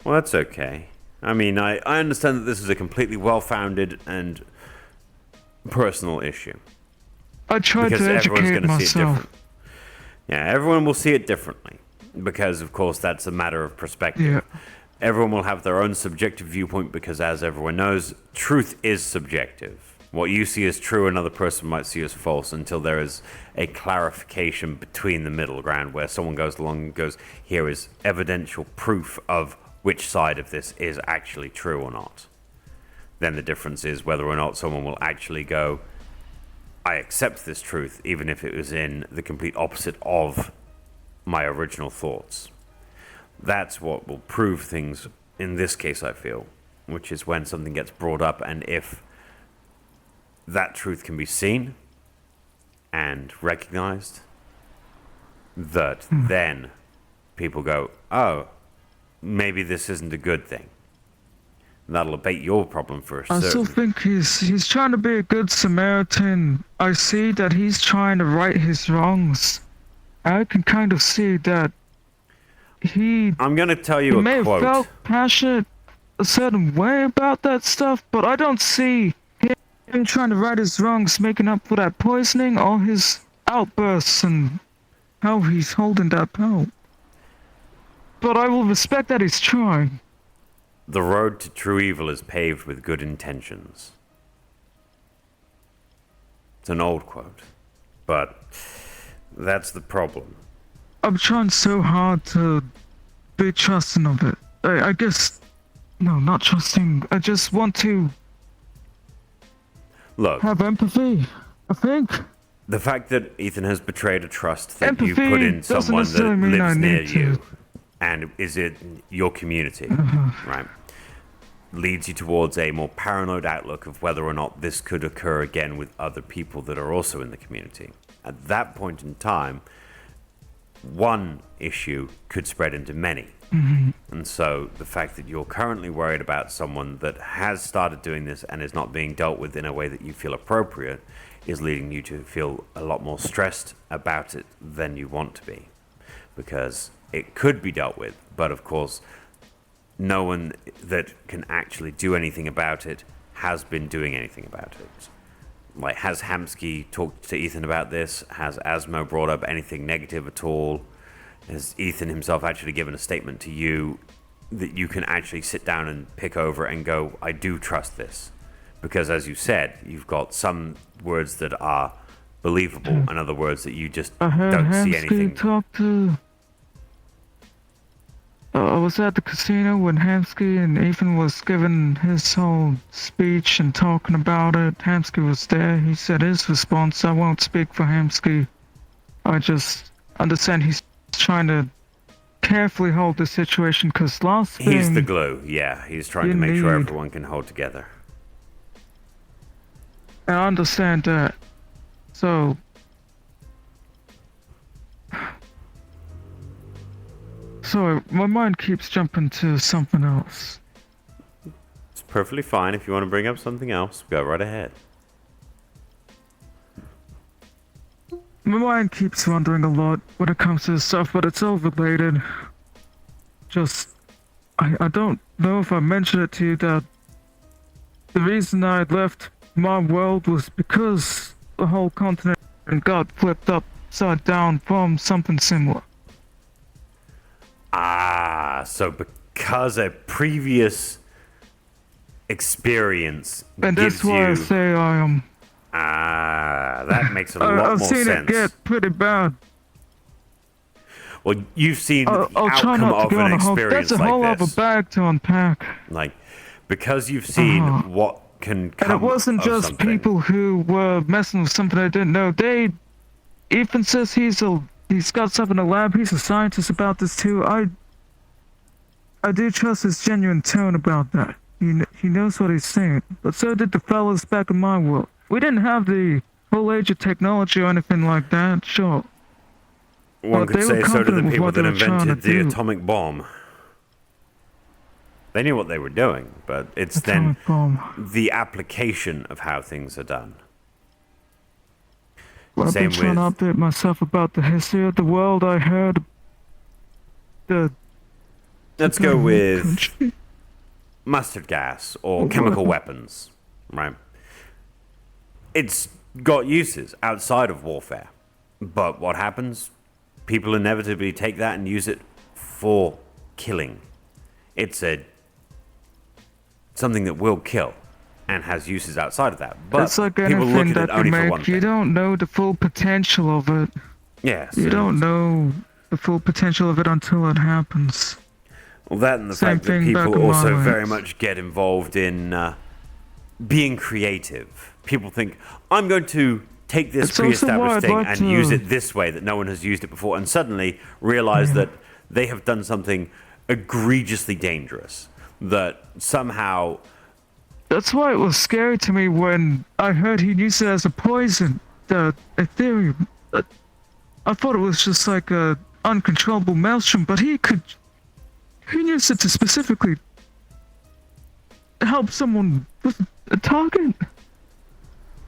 Well, that's okay. I mean, I understand that this is a completely well-founded and personal issue. I tried Because to everyone's educate going to see it myself. different. Yeah, everyone will see it differently. Because, of course, that's a matter of perspective. Yeah. Everyone will have their own subjective viewpoint because, as everyone knows, truth is subjective. What you see as true, another person might see as false until there is a clarification between the middle ground where someone goes along and goes, here is evidential proof of which side of this is actually true or not. Then the difference is whether or not someone will actually go, I accept this truth, even if it was in the complete opposite of my original thoughts. That's what will prove things in this case, I feel, which is when something gets brought up, and if that truth can be seen and recognized, that then people go, oh, maybe this isn't a good thing. That'll abate your problem for a I still certain. think he's trying to be a good Samaritan. I see that he's trying to right his wrongs. I can kind of see that he I'm going to tell he you may a have quote. felt passionate a certain way about that stuff, but I don't see him trying to right his wrongs, making up for that poisoning, or his outbursts and how he's holding that pill. But I will respect that he's trying. The road to true evil is paved with good intentions. It's an old quote, but that's the problem. I'm trying so hard to be trusting of it. I guess, no, not trusting. I just want to Look, have empathy. I think the fact that Ethan has betrayed a trust that you empathy put in doesn't someone that necessarily mean I lives near need to. you and is in your community, right, leads you towards a more paranoid outlook of whether or not this could occur again with other people that are also in the community. At that point in time, one issue could spread into many. And so the fact that you're currently worried about someone that has started doing this and is not being dealt with in a way that you feel appropriate is leading you to feel a lot more stressed about it than you want to be. Because it could be dealt with, but of course, no one that can actually do anything about it has been doing anything about it. Like, has Hamsky talked to Ethan about this? Has Asmo brought up anything negative at all? Has Ethan himself actually given a statement to you that you can actually sit down and pick over and go, I do trust this? Because as you said, you've got some words that are believable and other words that you just I heard don't see Hamsky anything. talk to. I was at the casino when Hamsky and Ethan was giving his whole speech and talking about it. Hamsky was there. He said his response. I won't speak for Hamsky. I just understand he's trying to carefully hold the situation because last thing. He's the glue, yeah. He's trying to you make sure need- everyone can hold together. I understand that. So. Sorry, my mind keeps jumping to something else. It's perfectly fine. If you want to bring up something else, go right ahead. My mind keeps wandering a lot when it comes to this stuff, but it's all related. Just, I don't know if I mentioned it to you that the reason I left my world was because the whole continent got flipped upside down from something similar. Ah, so because a previous experience And gives that's why I you... say I am. Ah, that makes a lot I've more seen sense. it get pretty bad. Well, you've seen the I'll try outcome not to of go an on a whole. experience That's a whole like other this. bag to unpack. Like, because you've seen what can come And it wasn't of just something. people who were messing with something I didn't know. Ethan says he's got stuff in the lab. He's a scientist about this too. I do trust his genuine tone about that. He knows what he's saying. But so did the fellas back in my world. We didn't have the whole age of technology or anything like that, sure. One But could they say were so to the confident with people what that they were trying invented to the do. atomic bomb. They knew what they were doing, but it's Atomic bomb. the application of how things are done. Well, I've Same been trying with- to update myself about the history of the world. I heard the Let's go with country. mustard gas or chemical weapons, right? It's got uses outside of warfare. But what happens? People inevitably take that and use it for killing. It's something that will kill and has uses outside of that. But It's like people look anything at it that only they for one make. You thing. don't know the full potential of it. Yes. You don't know the full potential of it until it happens. Well, that and the Same fact that thing back people in my also life. very much get involved in being creative. People think, I'm going to take this It's also why pre-established I'd thing like and to- use it this way that no one has used it before, and suddenly realize that they have done something egregiously dangerous. That somehow, That's why it was scary to me when I heard he used it as a poison. The Ethereum. I thought it was just like a uncontrollable maelstrom, but he used it to specifically help someone with a target.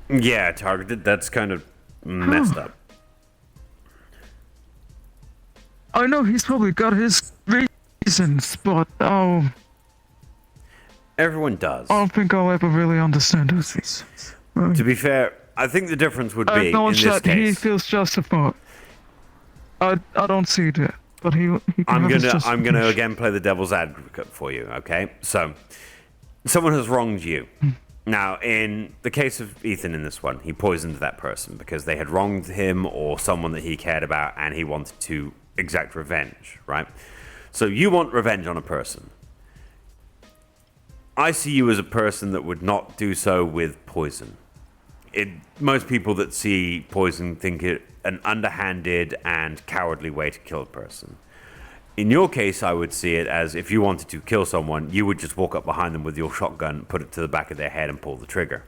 yeah, targeted, that's kind of messed up. I know he's probably got his reasons, but Everyone does. I don't think I'll ever really understand those reasons. To be fair, I think the difference would I be, in acknowledge this that he case, feels justified. I don't see that, but he can I'm have his gonna justification. again play the devil's advocate for you, okay? So, someone has wronged you. Now, in the case of Ethan in this one, he poisoned that person because they had wronged him or someone that he cared about and he wanted to exact revenge, right? So you want revenge on a person. I see you as a person that would not do so with poison. Most people that see poison think it an underhanded and cowardly way to kill a person. In your case, I would see it as if you wanted to kill someone, you would just walk up behind them with your shotgun, put it to the back of their head, and pull the trigger.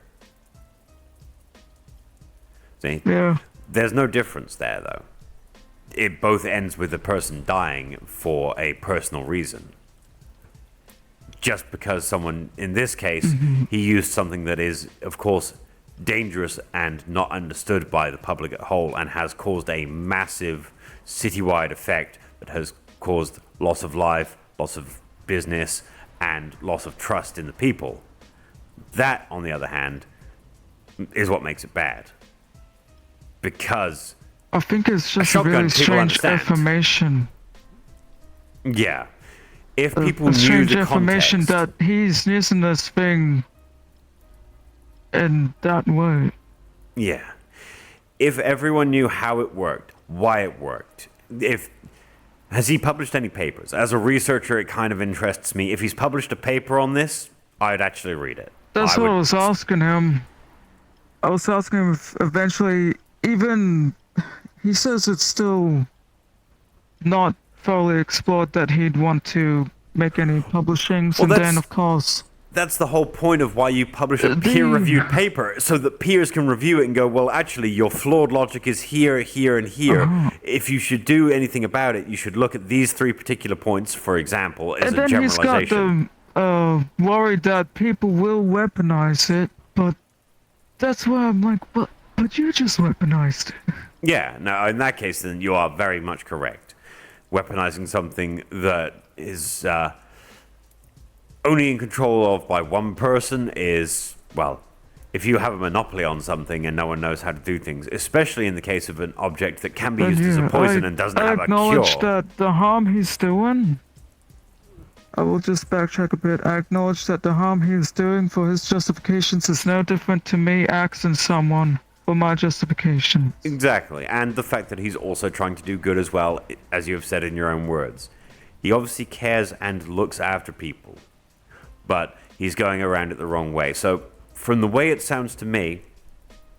See? Yeah. There's no difference there, though. It both ends with the person dying for a personal reason. Just because someone, in this case, he used something that is, of course, dangerous and not understood by the public at whole and has caused a massive citywide effect that has caused loss of life, loss of business, and loss of trust in the people. That, on the other hand, is what makes it bad. Because, I think it's just a shotgun, really people strange understand. information. yeah, if people A knew strange the information context, that he's using this thing in that way. yeah, if everyone knew how it worked, why it worked, has he published any papers? As a researcher, it kind of interests me. If he's published a paper on this, I'd actually read it. That's what I was asking him. I was asking him if eventually, even he says it's still not thoroughly explored that he'd want to make any publishings, Well, and then that's- of course, That's the whole point of why you publish a The- peer-reviewed paper, so that peers can review it and go, well, actually, your flawed logic is here, here, and here. If you should do anything about it, you should look at these three particular points, for example, as and a then he's got generalization. the worry that people will weaponize it, but that's why I'm like, but you just weaponized it. Yeah, no, in that case, then you are very much correct. Weaponizing something that is only in control of by one person is, well, if you have a monopoly on something and no one knows how to do things, especially in the case of an object that can be But used as a yeah, poison and doesn't I have a acknowledge cure. that the harm he's doing. I will just backtrack a bit. I acknowledge that the harm he is doing for his justifications is no different to me axing someone for my justification. Exactly. And the fact that he's also trying to do good as well, as you have said in your own words. He obviously cares and looks after people, but he's going around it the wrong way. So, from the way it sounds to me,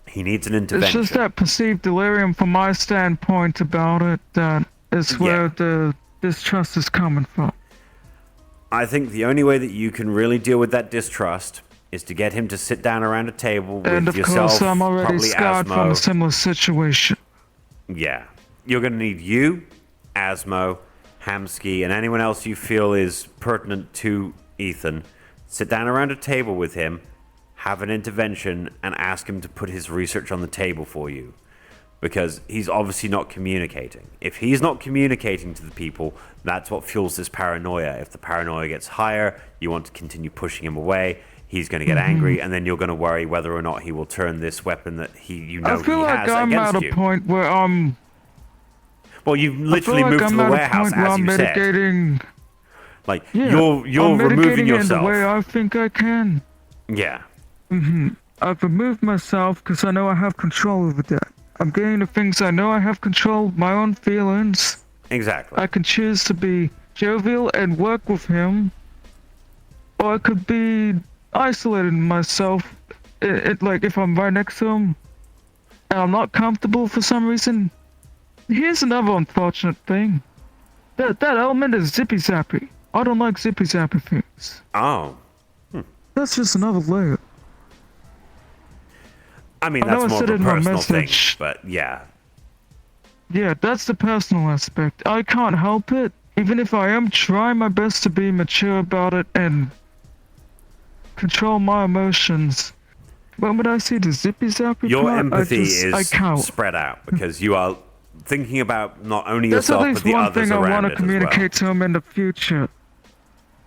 he needs an intervention. It's just that perceived delirium from my standpoint about it that is where the distrust is coming from. I think the only way that you can really deal with that distrust is to get him to sit down around a table with And of yourself, course, I'm already probably scarred Asmo. from a similar situation. Yeah. You're going to need you, Asmo, Hamsky, and anyone else you feel is pertinent to Ethan. Sit down around a table with him, have an intervention, and ask him to put his research on the table for you. Because he's obviously not communicating. If he's not communicating to the people, that's what fuels this paranoia. If the paranoia gets higher, you want to continue pushing him away. He's going to get angry, and then you're going to worry whether or not he will turn this weapon that I feel like I'm at a point where I'm... Well, you've literally moved to the warehouse, as you said. Mitigating... Like, Yeah, you're I'm removing mitigating it in yourself. the way I think I can. Yeah. I've removed myself because I know I have control over that. I'm getting the things I know I have control, my own feelings. Exactly. I can choose to be jovial and work with him, or I could be isolating myself. Like if I'm right next to him and I'm not comfortable for some reason. Here's another unfortunate thing. That element is zippy zappy. I don't like zippy zappy things. Oh. That's just another layer. I mean, I know that's I more said of it a in my personal thing, message. but yeah. Yeah, that's the personal aspect. I can't help it, even if I am trying my best to be mature about it and control my emotions. When would I see the zippy zappy Your part, empathy I is count. spread out because you are thinking about not only That's at yourself but least the one others thing I around want it to as well. communicate to him in the future.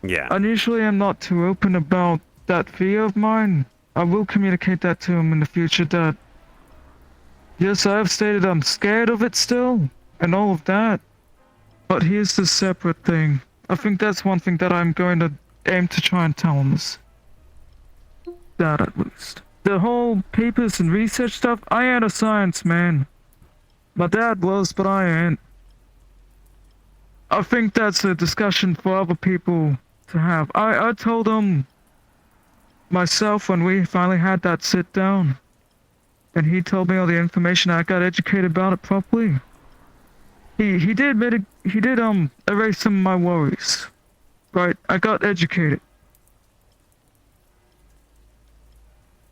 Yeah. Unusually, I'm not too open about that fear of mine. I will communicate that to him in the future that, yes, I have stated I'm scared of it still, and all of that. But here's the separate thing. I think that's one thing that I'm going to aim to try and tell him is that at least. The whole papers and research stuff, I ain't a science man. My dad was, but I ain't. I think that's a discussion for other people to have. I told him myself when we finally had that sit down, and he told me all the information. I got educated about it properly. He did erase some of my worries. Right, I got educated.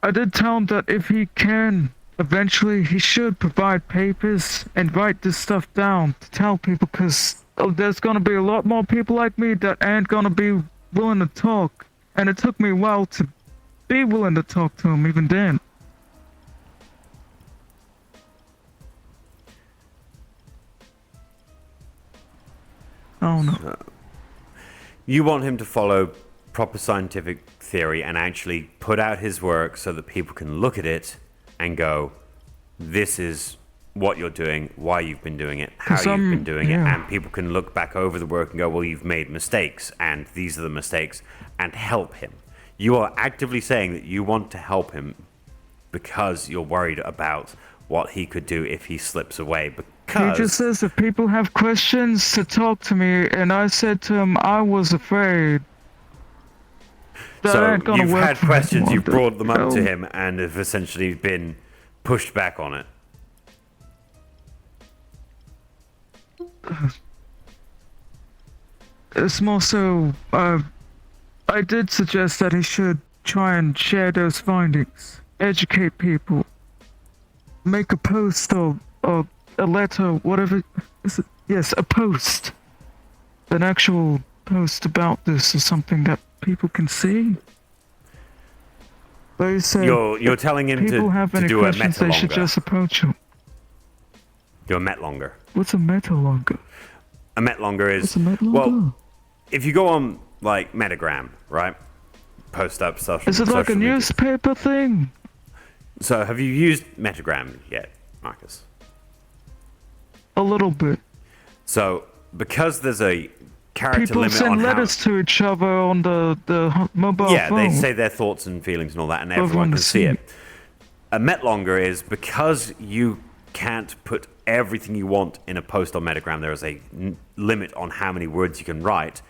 I did tell him that if he can, eventually he should provide papers and write this stuff down to tell people, because there's gonna be a lot more people like me that ain't gonna be willing to talk. And it took me a while to be willing to talk to him even then. I don't know. You want him to follow proper scientific theory and actually put out his work so that people can look at it and go, this is what you're doing, why you've been doing it, how you've been doing it, and people can look back over the work and go, well, you've made mistakes, and these are the mistakes, and help him. You are actively saying that you want to help him because you're worried about what he could do if he slips away. Because He just says if people have questions to talk to me, and I said to him I was afraid. That so ain't gonna you've work had for questions, him. you've brought them up to him, and have essentially been pushed back on it. It's more so, I did suggest that he should try and share those findings, educate people, make a post or a letter, whatever. Yes, a post, an actual post about this or something that people can see. They say You're telling him people to, have to any do a questions, they should metalonger. just approach him. Do a metlonger. What's a metalonger? A metlonger is What's a metalonger? well, if you go on like Metagram, right? Post up social. Is it like a social media. newspaper thing? So have you used Metagram yet, Marcus? A little bit. So because there's a character People limit send on letters to each other on the mobile yeah, phone. they say their thoughts and feelings and all that, and Everyone everyone can to see see. it. A metlonger is because you can't put everything you want in a post on Metagram. There is a limit on how many words you can write.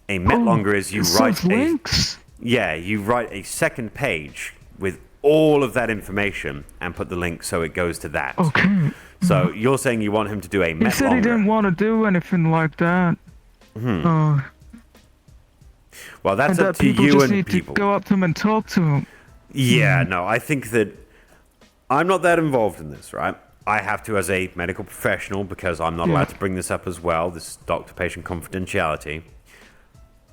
A metlonger is you write links. You write a second page with all of that information and put the link so it goes to that. Okay. So you're saying you want him to do a metlonger. He said he didn't want to do anything like that. Well, that's and up that to people you just and need people. to go up to him and talk to him. Yeah, no, I think that I'm not that involved in this, right? I have to as a medical professional because I'm not allowed to bring this up as well, this doctor-patient confidentiality.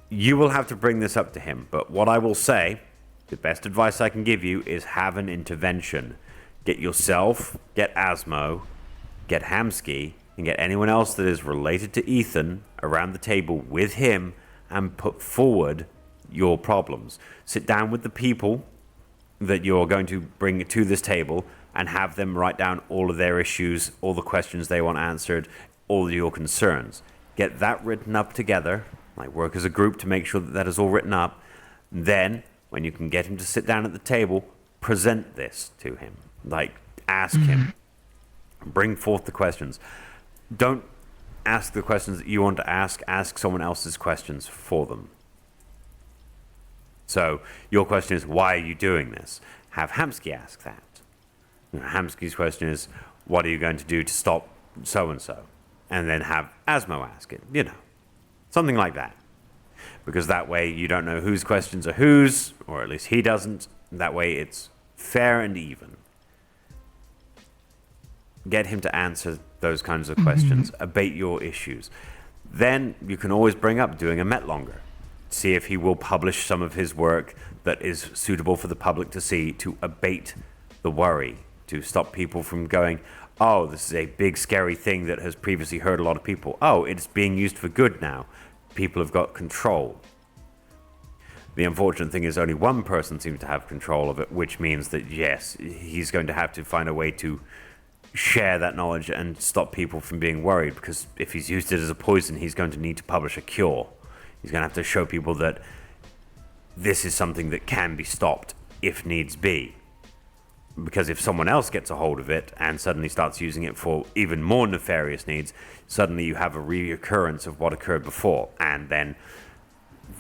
You will have to bring this up to him, but what I will say, the best advice I can give you is have an intervention. Get yourself, get Asmo, get Hamsky, and get anyone else that is related to Ethan around the table with him and put forward your problems. Sit down with the people that you're going to bring to this table and have them write down all of their issues, all the questions they want answered, all of your concerns. Get that written up together, like work as a group to make sure that that is all written up. Then, when you can get him to sit down at the table, present this to him. Like, ask him. Bring forth the questions. Don't ask the questions that you want to ask someone else's questions for them. So, your question is, why are you doing this? Have Hamsky ask that. Hamsky's question is, what are you going to do to stop so-and-so? And then have Asmo ask it, something like that. Because that way you don't know whose questions are whose, or at least he doesn't. That way it's fair and even. Get him to answer those kinds of questions, abate your issues. Then you can always bring up doing a metlonger. See if he will publish some of his work that is suitable for the public to see to abate the worry, to stop people from going, oh, this is a big scary thing that has previously hurt a lot of people. Oh, it's being used for good now. People have got control. The unfortunate thing is only one person seems to have control of it, which means that, yes, he's going to have to find a way to share that knowledge and stop people from being worried, because if he's used it as a poison, he's going to need to publish a cure. He's going to have to show people that this is something that can be stopped if needs be. Because if someone else gets a hold of it and suddenly starts using it for even more nefarious needs, suddenly you have a reoccurrence of what occurred before, and then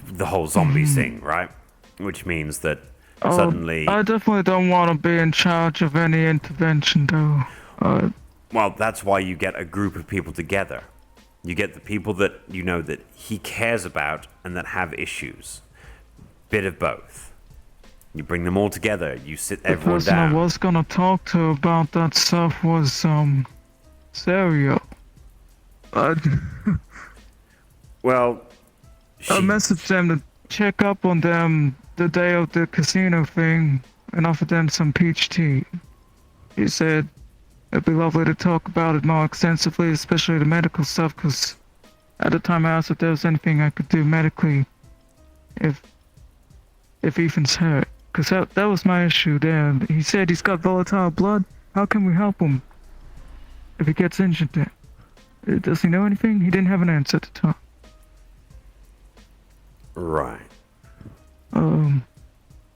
the whole zombies thing, right? Which means that suddenly... I definitely don't want to be in charge of any intervention, though. Well, that's why you get a group of people together. You get the people that you know that he cares about and that have issues. Bit of both. You bring them all together. You sit everyone down. The person I was gonna talk to about that stuff was Serio. Well, I messaged them to check up on them the day of the casino thing and offered them some peach tea. He said it'd be lovely to talk about it more extensively, especially the medical stuff, because at the time I asked if there was anything I could do medically if Ethan's hurt. Because that was my issue there. He said he's got volatile blood. How can we help him if he gets injured there? Does he know anything? He didn't have an answer at the time. Right. And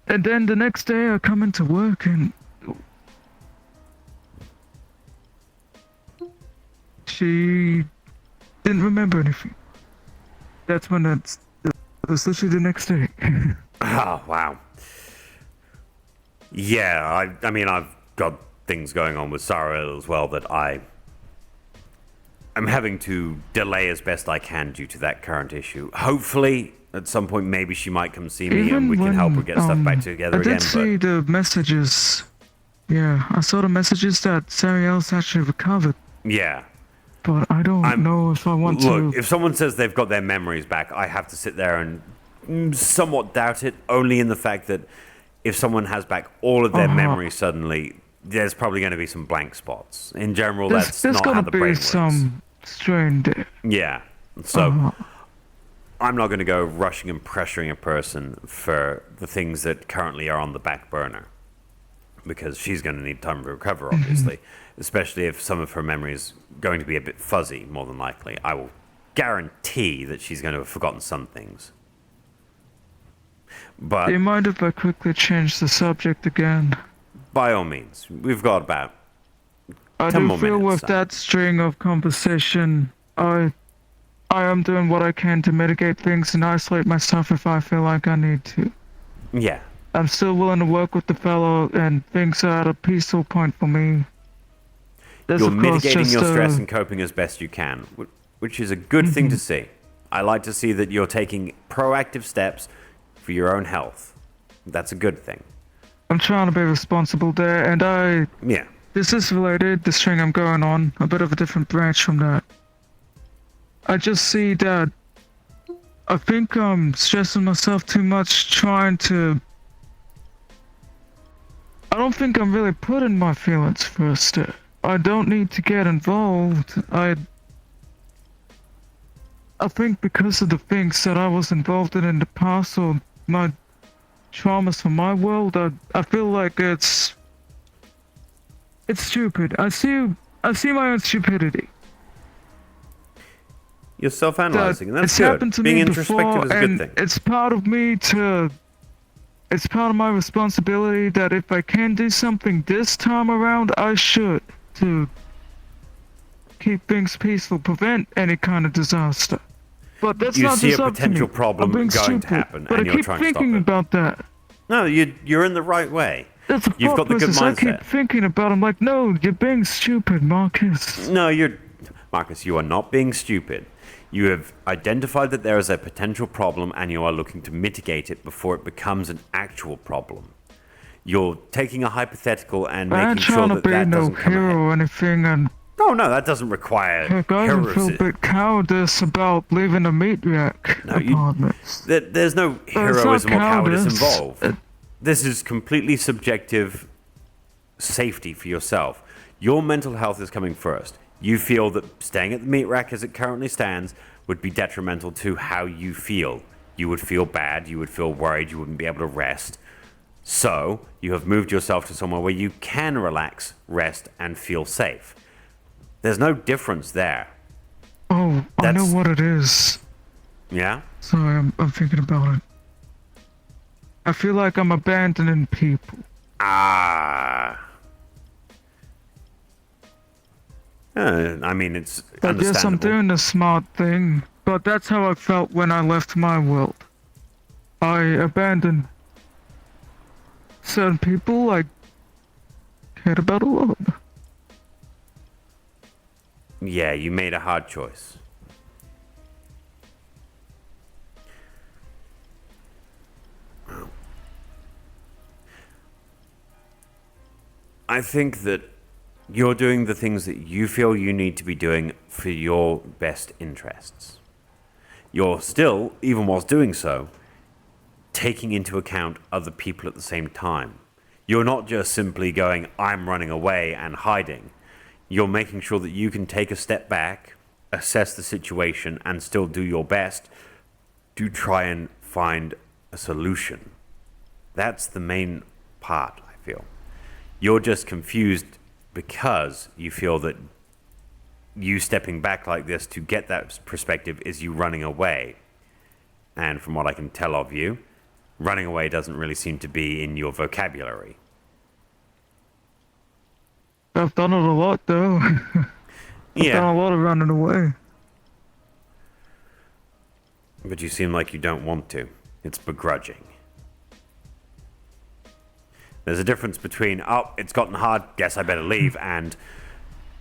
then the next day I come into work and she didn't remember anything. That's when that was literally the next day. Oh, wow. Yeah, I mean, I've got things going on with Sarah as well that I'm having to delay as best I can due to that current issue. Hopefully, at some point, maybe she might come see me and we can help her get stuff back together again. I did see the messages. Yeah, I saw the messages that Sariel's actually recovered. Yeah. But I don't know if I want to... Look, if someone says they've got their memories back, I have to sit there and somewhat doubt it, only in the fact that if someone has back all of their memories suddenly, there's probably going to be some blank spots. In general, that's not how the brain works. There's going to be some strain there. Yeah. So I'm not going to go rushing and pressuring a person for the things that currently are on the back burner, because she's going to need time to recover, obviously, especially if some of her memory is going to be a bit fuzzy, more than likely. I will guarantee that she's going to have forgotten some things. But do you mind if I quickly change the subject again? by all means. We've got about I 10 do more feel minutes. with So. that string of conversation, I am doing what I can to mitigate things and isolate myself if I feel like I need to. Yeah. I'm still willing to work with the fellow, and things are at a peaceful point for me. There's You're of course mitigating just your stress and coping as best you can, which is a good thing to see. I like to see that you're taking proactive steps for your own health. That's a good thing. I'm trying to be responsible there, and Yeah. this is related, the string I'm going on, a bit of a different branch from that. I just see that I think I'm stressing myself too much trying to. I don't think I'm really putting my feelings first. I don't need to get involved. I think because of the things that I was involved in the past or my traumas from my world, I feel like it's stupid. I see my own stupidity. You're self-analyzing, and that's It's good. happened to Being me introspective before, is a good and thing. it's part of me to. It's part of my responsibility that if I can do something this time around, I should to keep things peaceful, prevent any kind of disaster. But that's You not see just a up to me. potential problem I'm being going to stupid, happen, but and I you're keep trying to stop thinking it. about that. No, you're in the right way. That's a You've thought got the good process. I mindset. keep thinking about. I'm like, no, you're being stupid, Marcus. No, Marcus, you are not being stupid. You have identified that there is a potential problem and you are looking to mitigate it before it becomes an actual problem. You're taking a hypothetical and I making ain't sure trying to that be that no doesn't come hero ahead. or anything, and No, that doesn't require heck, I even feel a heroism. bit cowardice about leaving the meat rack No, apartments. there's no But it's not heroism or cowardice cowardice. involved. This is completely subjective safety for yourself. Your mental health is coming first. You feel that staying at the meat rack as it currently stands would be detrimental to how you feel. You would feel bad, you would feel worried, you wouldn't be able to rest. So, you have moved yourself to somewhere where you can relax, rest, and feel safe. There's no difference there. Oh, I know That's- what it is. Yeah? Sorry, I'm thinking about it. I feel like I'm abandoning people. Ah. I mean, it's I guess I'm understandable. doing the smart thing, but that's how I felt when I left my world. I abandoned certain people I cared about a lot. Yeah, you made a hard choice. I think that you're doing the things that you feel you need to be doing for your best interests. You're still, even whilst doing so, taking into account other people at the same time. You're not just simply going, I'm running away and hiding. You're making sure that you can take a step back, assess the situation, and still do your best to try and find a solution. That's the main part, I feel. You're just confused because you feel that you stepping back like this to get that perspective is you running away. And from what I can tell of you, running away doesn't really seem to be in your vocabulary. I've done it a lot, though. I've Yeah, done a lot of running away. but you seem like you don't want to. It's begrudging. There's a difference between, oh, it's gotten hard, guess I better leave, and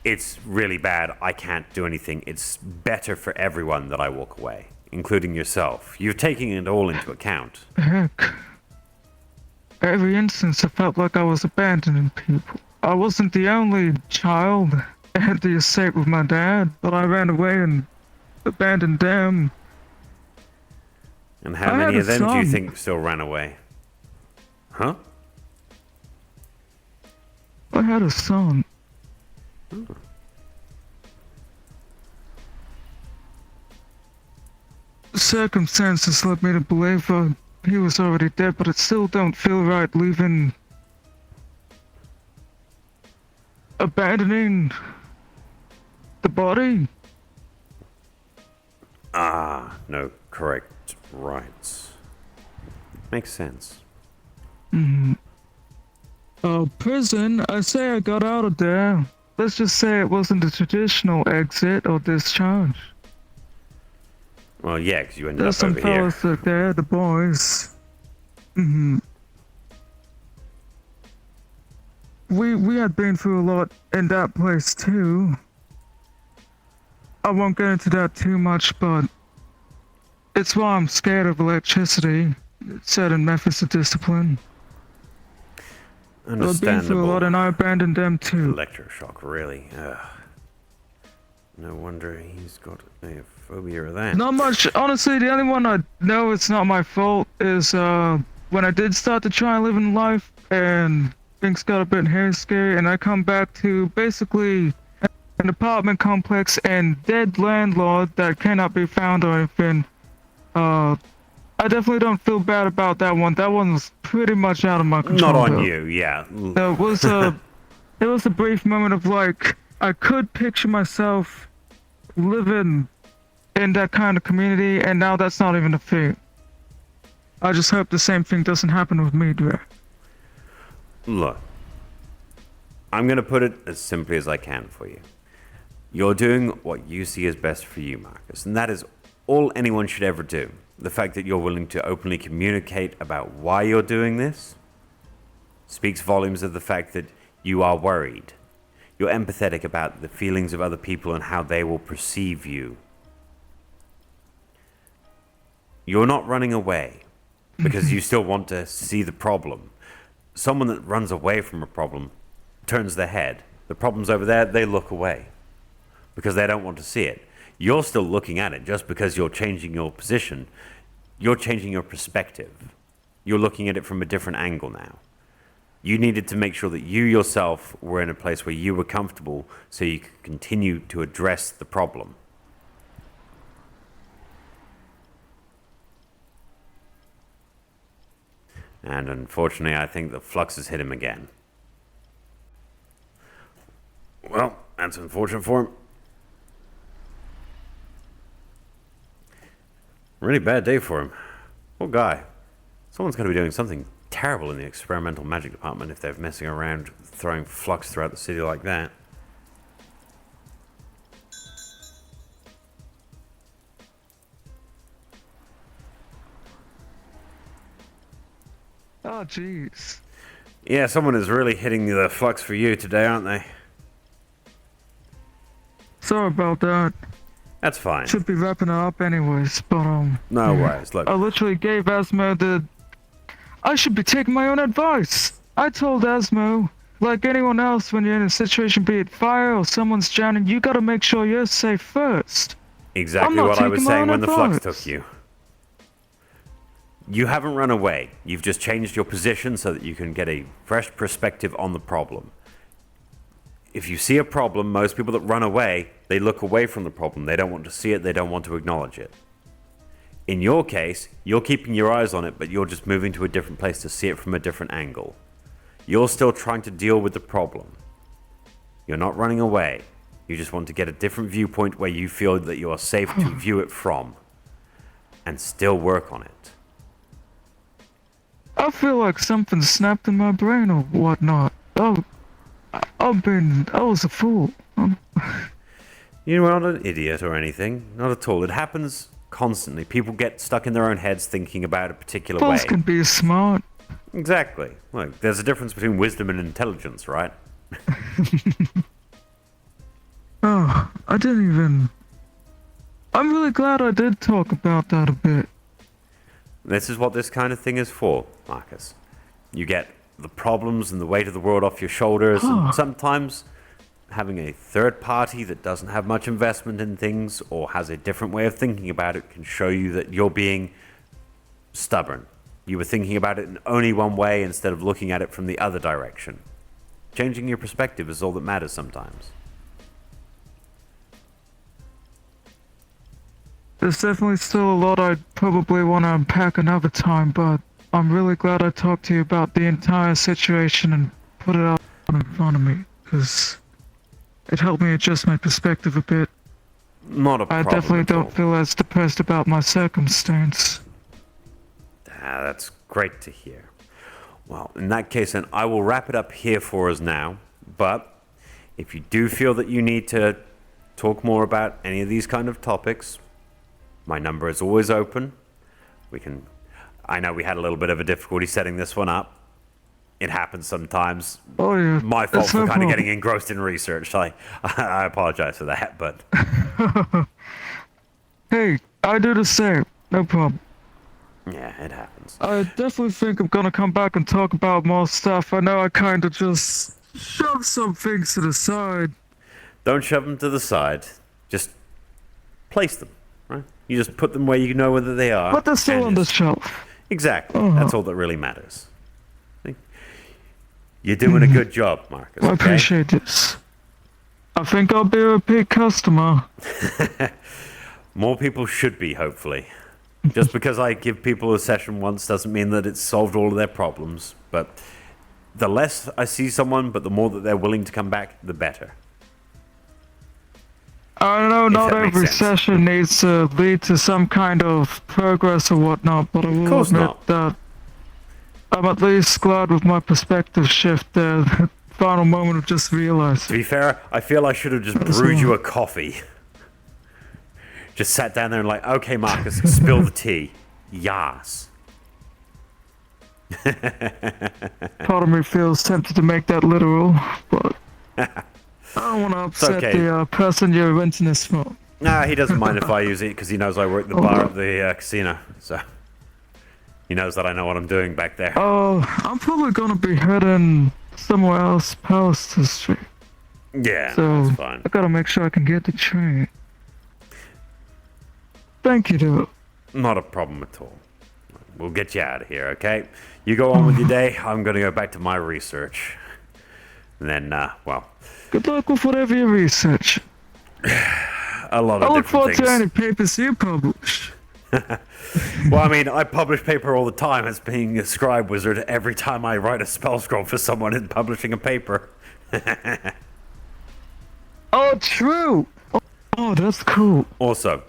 it's really bad, I can't do anything. It's better for everyone that I walk away, including yourself. You're taking it all into account. Heck. Every instance I felt like I was abandoning people. I wasn't the only child. I had the estate with my dad, but I ran away and abandoned them. And how I many had of a them do you son. think still ran away? Huh? I had a son. Circumstances led me to believe he was already dead, but it still don't feel right leaving. Abandoning the body. Ah, no correct rights. Makes sense. Prison, I say I got out of there. Let's just say it wasn't a traditional exit or discharge. Well, yeah, because you ended There's up some over here. fellas out there, the boys. Mm-hmm. We had been through a lot in that place too. I won't get into that too much, but it's why I'm scared of electricity. Certain methods of discipline. I've been through a lot Understandable. and I abandoned them too. Electroshock, really. Ugh. No wonder he's got a phobia of that. Not much. Honestly, the only one I know it's not my fault is when I did start to try and live in life and things got a bit hair scary and I come back to basically an apartment complex and dead landlord that cannot be found or anything. I definitely don't feel bad about that one. That one was pretty much out of my control. Not on though. you, yeah. It was a brief moment of like I could picture myself living in that kind of community, and now that's not even a thing. I just hope the same thing doesn't happen with me, Dre. Look, I'm going to put it as simply as I can for you. You're doing what you see as best for you, Marcus, and that is all anyone should ever do. The fact that you're willing to openly communicate about why you're doing this speaks volumes of the fact that you are worried. You're empathetic about the feelings of other people and how they will perceive you. You're not running away because you still want to see the problem. Someone that runs away from a problem turns their head. The problem's over there, they look away because they don't want to see it. You're still looking at it just because you're changing your position. You're changing your perspective. You're looking at it from a different angle now. You needed to make sure that you yourself were in a place where you were comfortable so you could continue to address the problem. And unfortunately, I think the flux has hit him again. Well, that's unfortunate for him. Really bad day for him. Poor guy. Someone's going to be doing something terrible in the experimental magic department if they're messing around throwing flux throughout the city like that. Oh, jeez. Yeah, someone is really hitting the flux for you today, aren't they? Sorry about that. That's fine. Should be wrapping it up anyways, but No worries. Look, I literally gave Asmo I should be taking my own advice. I told Asmo, like anyone else, when you're in a situation, be it fire or someone's drowning, you gotta make sure you're safe first. exactly not what I was taking my saying own when the flux advice. took you. You haven't run away. You've just changed your position so that you can get a fresh perspective on the problem. If you see a problem, most people that run away, they look away from the problem. They don't want to see it, they don't want to acknowledge it. In your case, you're keeping your eyes on it, but you're just moving to a different place to see it from a different angle. You're still trying to deal with the problem. You're not running away. You just want to get a different viewpoint where you feel that you are safe to view it from, and still work on it. I feel like something snapped in my brain or whatnot. I was a fool. You're not an idiot or anything. Not at all. It happens constantly. People get stuck in their own heads thinking about a particular way. Fools can be smart. Exactly. Look, there's a difference between wisdom and intelligence, right? Oh, I didn't even... I'm really glad I did talk about that a bit. This is what this kind of thing is for, Marcus. You get the problems and the weight of the world off your shoulders, and sometimes having a third party that doesn't have much investment in things or has a different way of thinking about it can show you that you're being stubborn. You were thinking about it in only one way instead of looking at it from the other direction. Changing your perspective is all that matters sometimes. There's definitely still a lot I'd probably want to unpack another time, but I'm really glad I talked to you about the entire situation and put it out in front of me, because it helped me adjust my perspective a bit. Not a I problem definitely at all. don't feel as depressed about my circumstance. Ah, that's great to hear. Well, in that case, then I will wrap it up here for us now. But if you do feel that you need to talk more about any of these kind of topics, my number is always open. I know we had a little bit of a difficulty setting this one up. It happens sometimes. Oh yeah. My fault That's for no kind of problem. getting engrossed in research. I apologize for that, but Hey, I do the same. No problem. yeah, it happens. I definitely think I'm gonna come back and talk about more stuff. I know I kind of just shoved some things to the side. Don't shove them to the side. Just place them, right? You just put them where you know whether they are. But they're still and on the just- shelf. Exactly. That's all that really matters. See? You're doing a good job, Marcus. I Okay? appreciate this. I think I'll be a repeat customer. More people should be, hopefully. Just because I give people a session once doesn't mean that it's solved all of their problems. But the less I see someone, but the more that they're willing to come back, the better. I know not that makes every sense. session needs to lead to some kind of progress or whatnot, but I will course admit not. that I'm at least glad with my perspective shift there. The final moment of just To realizing. be fair, I feel I should have just That's brewed all. you a coffee. Just sat down there and like, okay, Marcus, spill the tea. Yas. Part of me feels tempted to make that literal, but I don't want to upset okay. the person you're renting this from. Nah, he doesn't mind if I use it because he knows I work the bar at the casino. So he knows that I know what I'm doing back there. Oh, I'm probably gonna be heading somewhere else past the street, Yeah, so that's fine. I gotta make sure I can get the train. Thank you, though. Not a problem at all. We'll get you out of here, okay? You go on with your day. I'm going to go back to my research. And then, well, Good luck with whatever you research. a lot I of look forward different to any things. papers you publish. Well, I mean, I publish paper all the time as being a scribe wizard every time I write a spell scroll for someone in publishing a paper. Oh, true. Oh, that's cool. Also,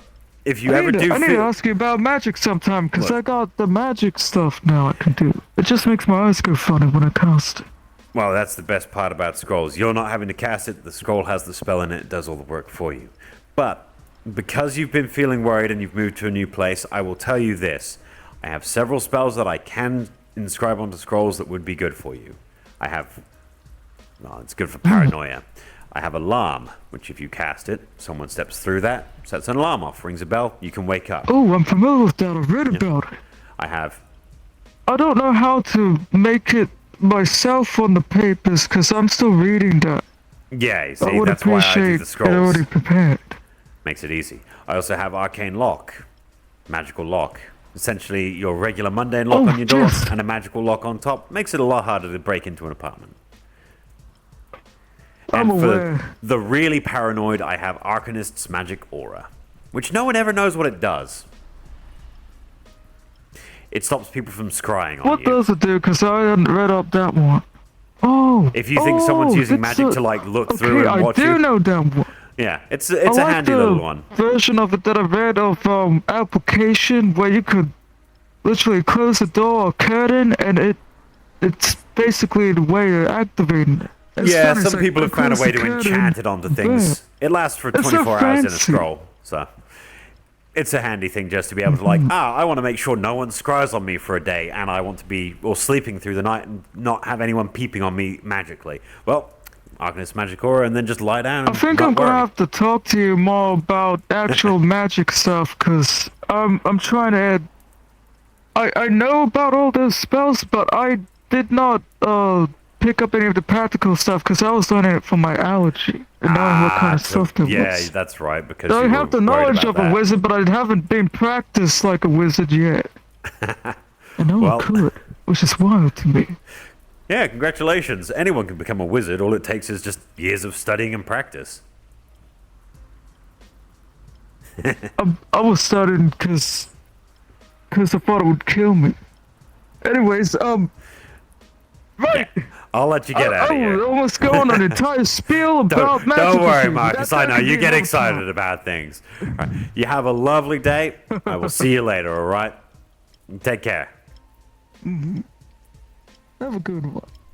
if you ever do I need to feel... ask you about magic sometime, because Look. I got the magic stuff now I can do. It just makes my eyes go funny when I cast it. Well, that's the best part about scrolls. You're not having to cast it. The scroll has the spell in it. It does all the work for you. But because you've been feeling worried and you've moved to a new place, I will tell you this. I have several spells that I can inscribe onto scrolls that would be good for you. I have... Well, it's good for paranoia. I have Alarm, which if you cast it, someone steps through that, sets an alarm off, rings a bell, you can wake up. Oh, I'm familiar with that. I've read about it. I have... I don't know how to make it myself on the papers, because I'm still reading that. Yeah, you I see, would that's why I do appreciate the it scrolls. already prepared. Makes it easy. I also have Arcane Lock, Magical Lock. Essentially, your regular mundane lock Oh, on your door yes. and a magical lock on top makes it a lot harder to break into an apartment. I'm And for aware. the really paranoid, I have Arcanist's Magic Aura, which no one ever knows what it does. It stops people from scrying on What you. does it do? Because I hadn't read up that one. Oh. If you think someone's using it's magic to, like, look okay, through and I watch do you. know that one. Yeah, it's I a like handy the little one. version of it that I read of application where you could literally close the door or curtain and it's basically the way of activating it. It's Yeah, funny, it's some like, people have I found a close way the to curtain, enchant it onto boom. things. It lasts for It's so 24 hours in a fancy. scroll, so it's a handy thing just to be able to like, I want to make sure no one scries on me for a day, and I want to be or sleeping through the night and not have anyone peeping on me magically. Well, Arcanist Magic Aura, and then just lie down. I And think not I'm gonna worry. have to talk to you more about actual magic stuff, cause I'm trying to add. I know about all those spells, but I did not pick up any of the practical stuff, cause I was learning it from my allergy and knowing what kind of stuff there yeah, was. that's right. Because I you have the were worried knowledge about of a that. wizard, but I haven't been practiced like a wizard yet. I know Well- I could, which is wild to me. Yeah, congratulations. Anyone can become a wizard. All it takes is just years of studying and practice. I was studying cause I thought it would kill me. Anyways, right. I'll let you get out of I was here. almost going on an entire spiel about magic. Don't with worry, you. Marcus. That I know could you be get no excited problem. about things. All right. You have a lovely day. I will see you later, all right? Take care. Have a good one.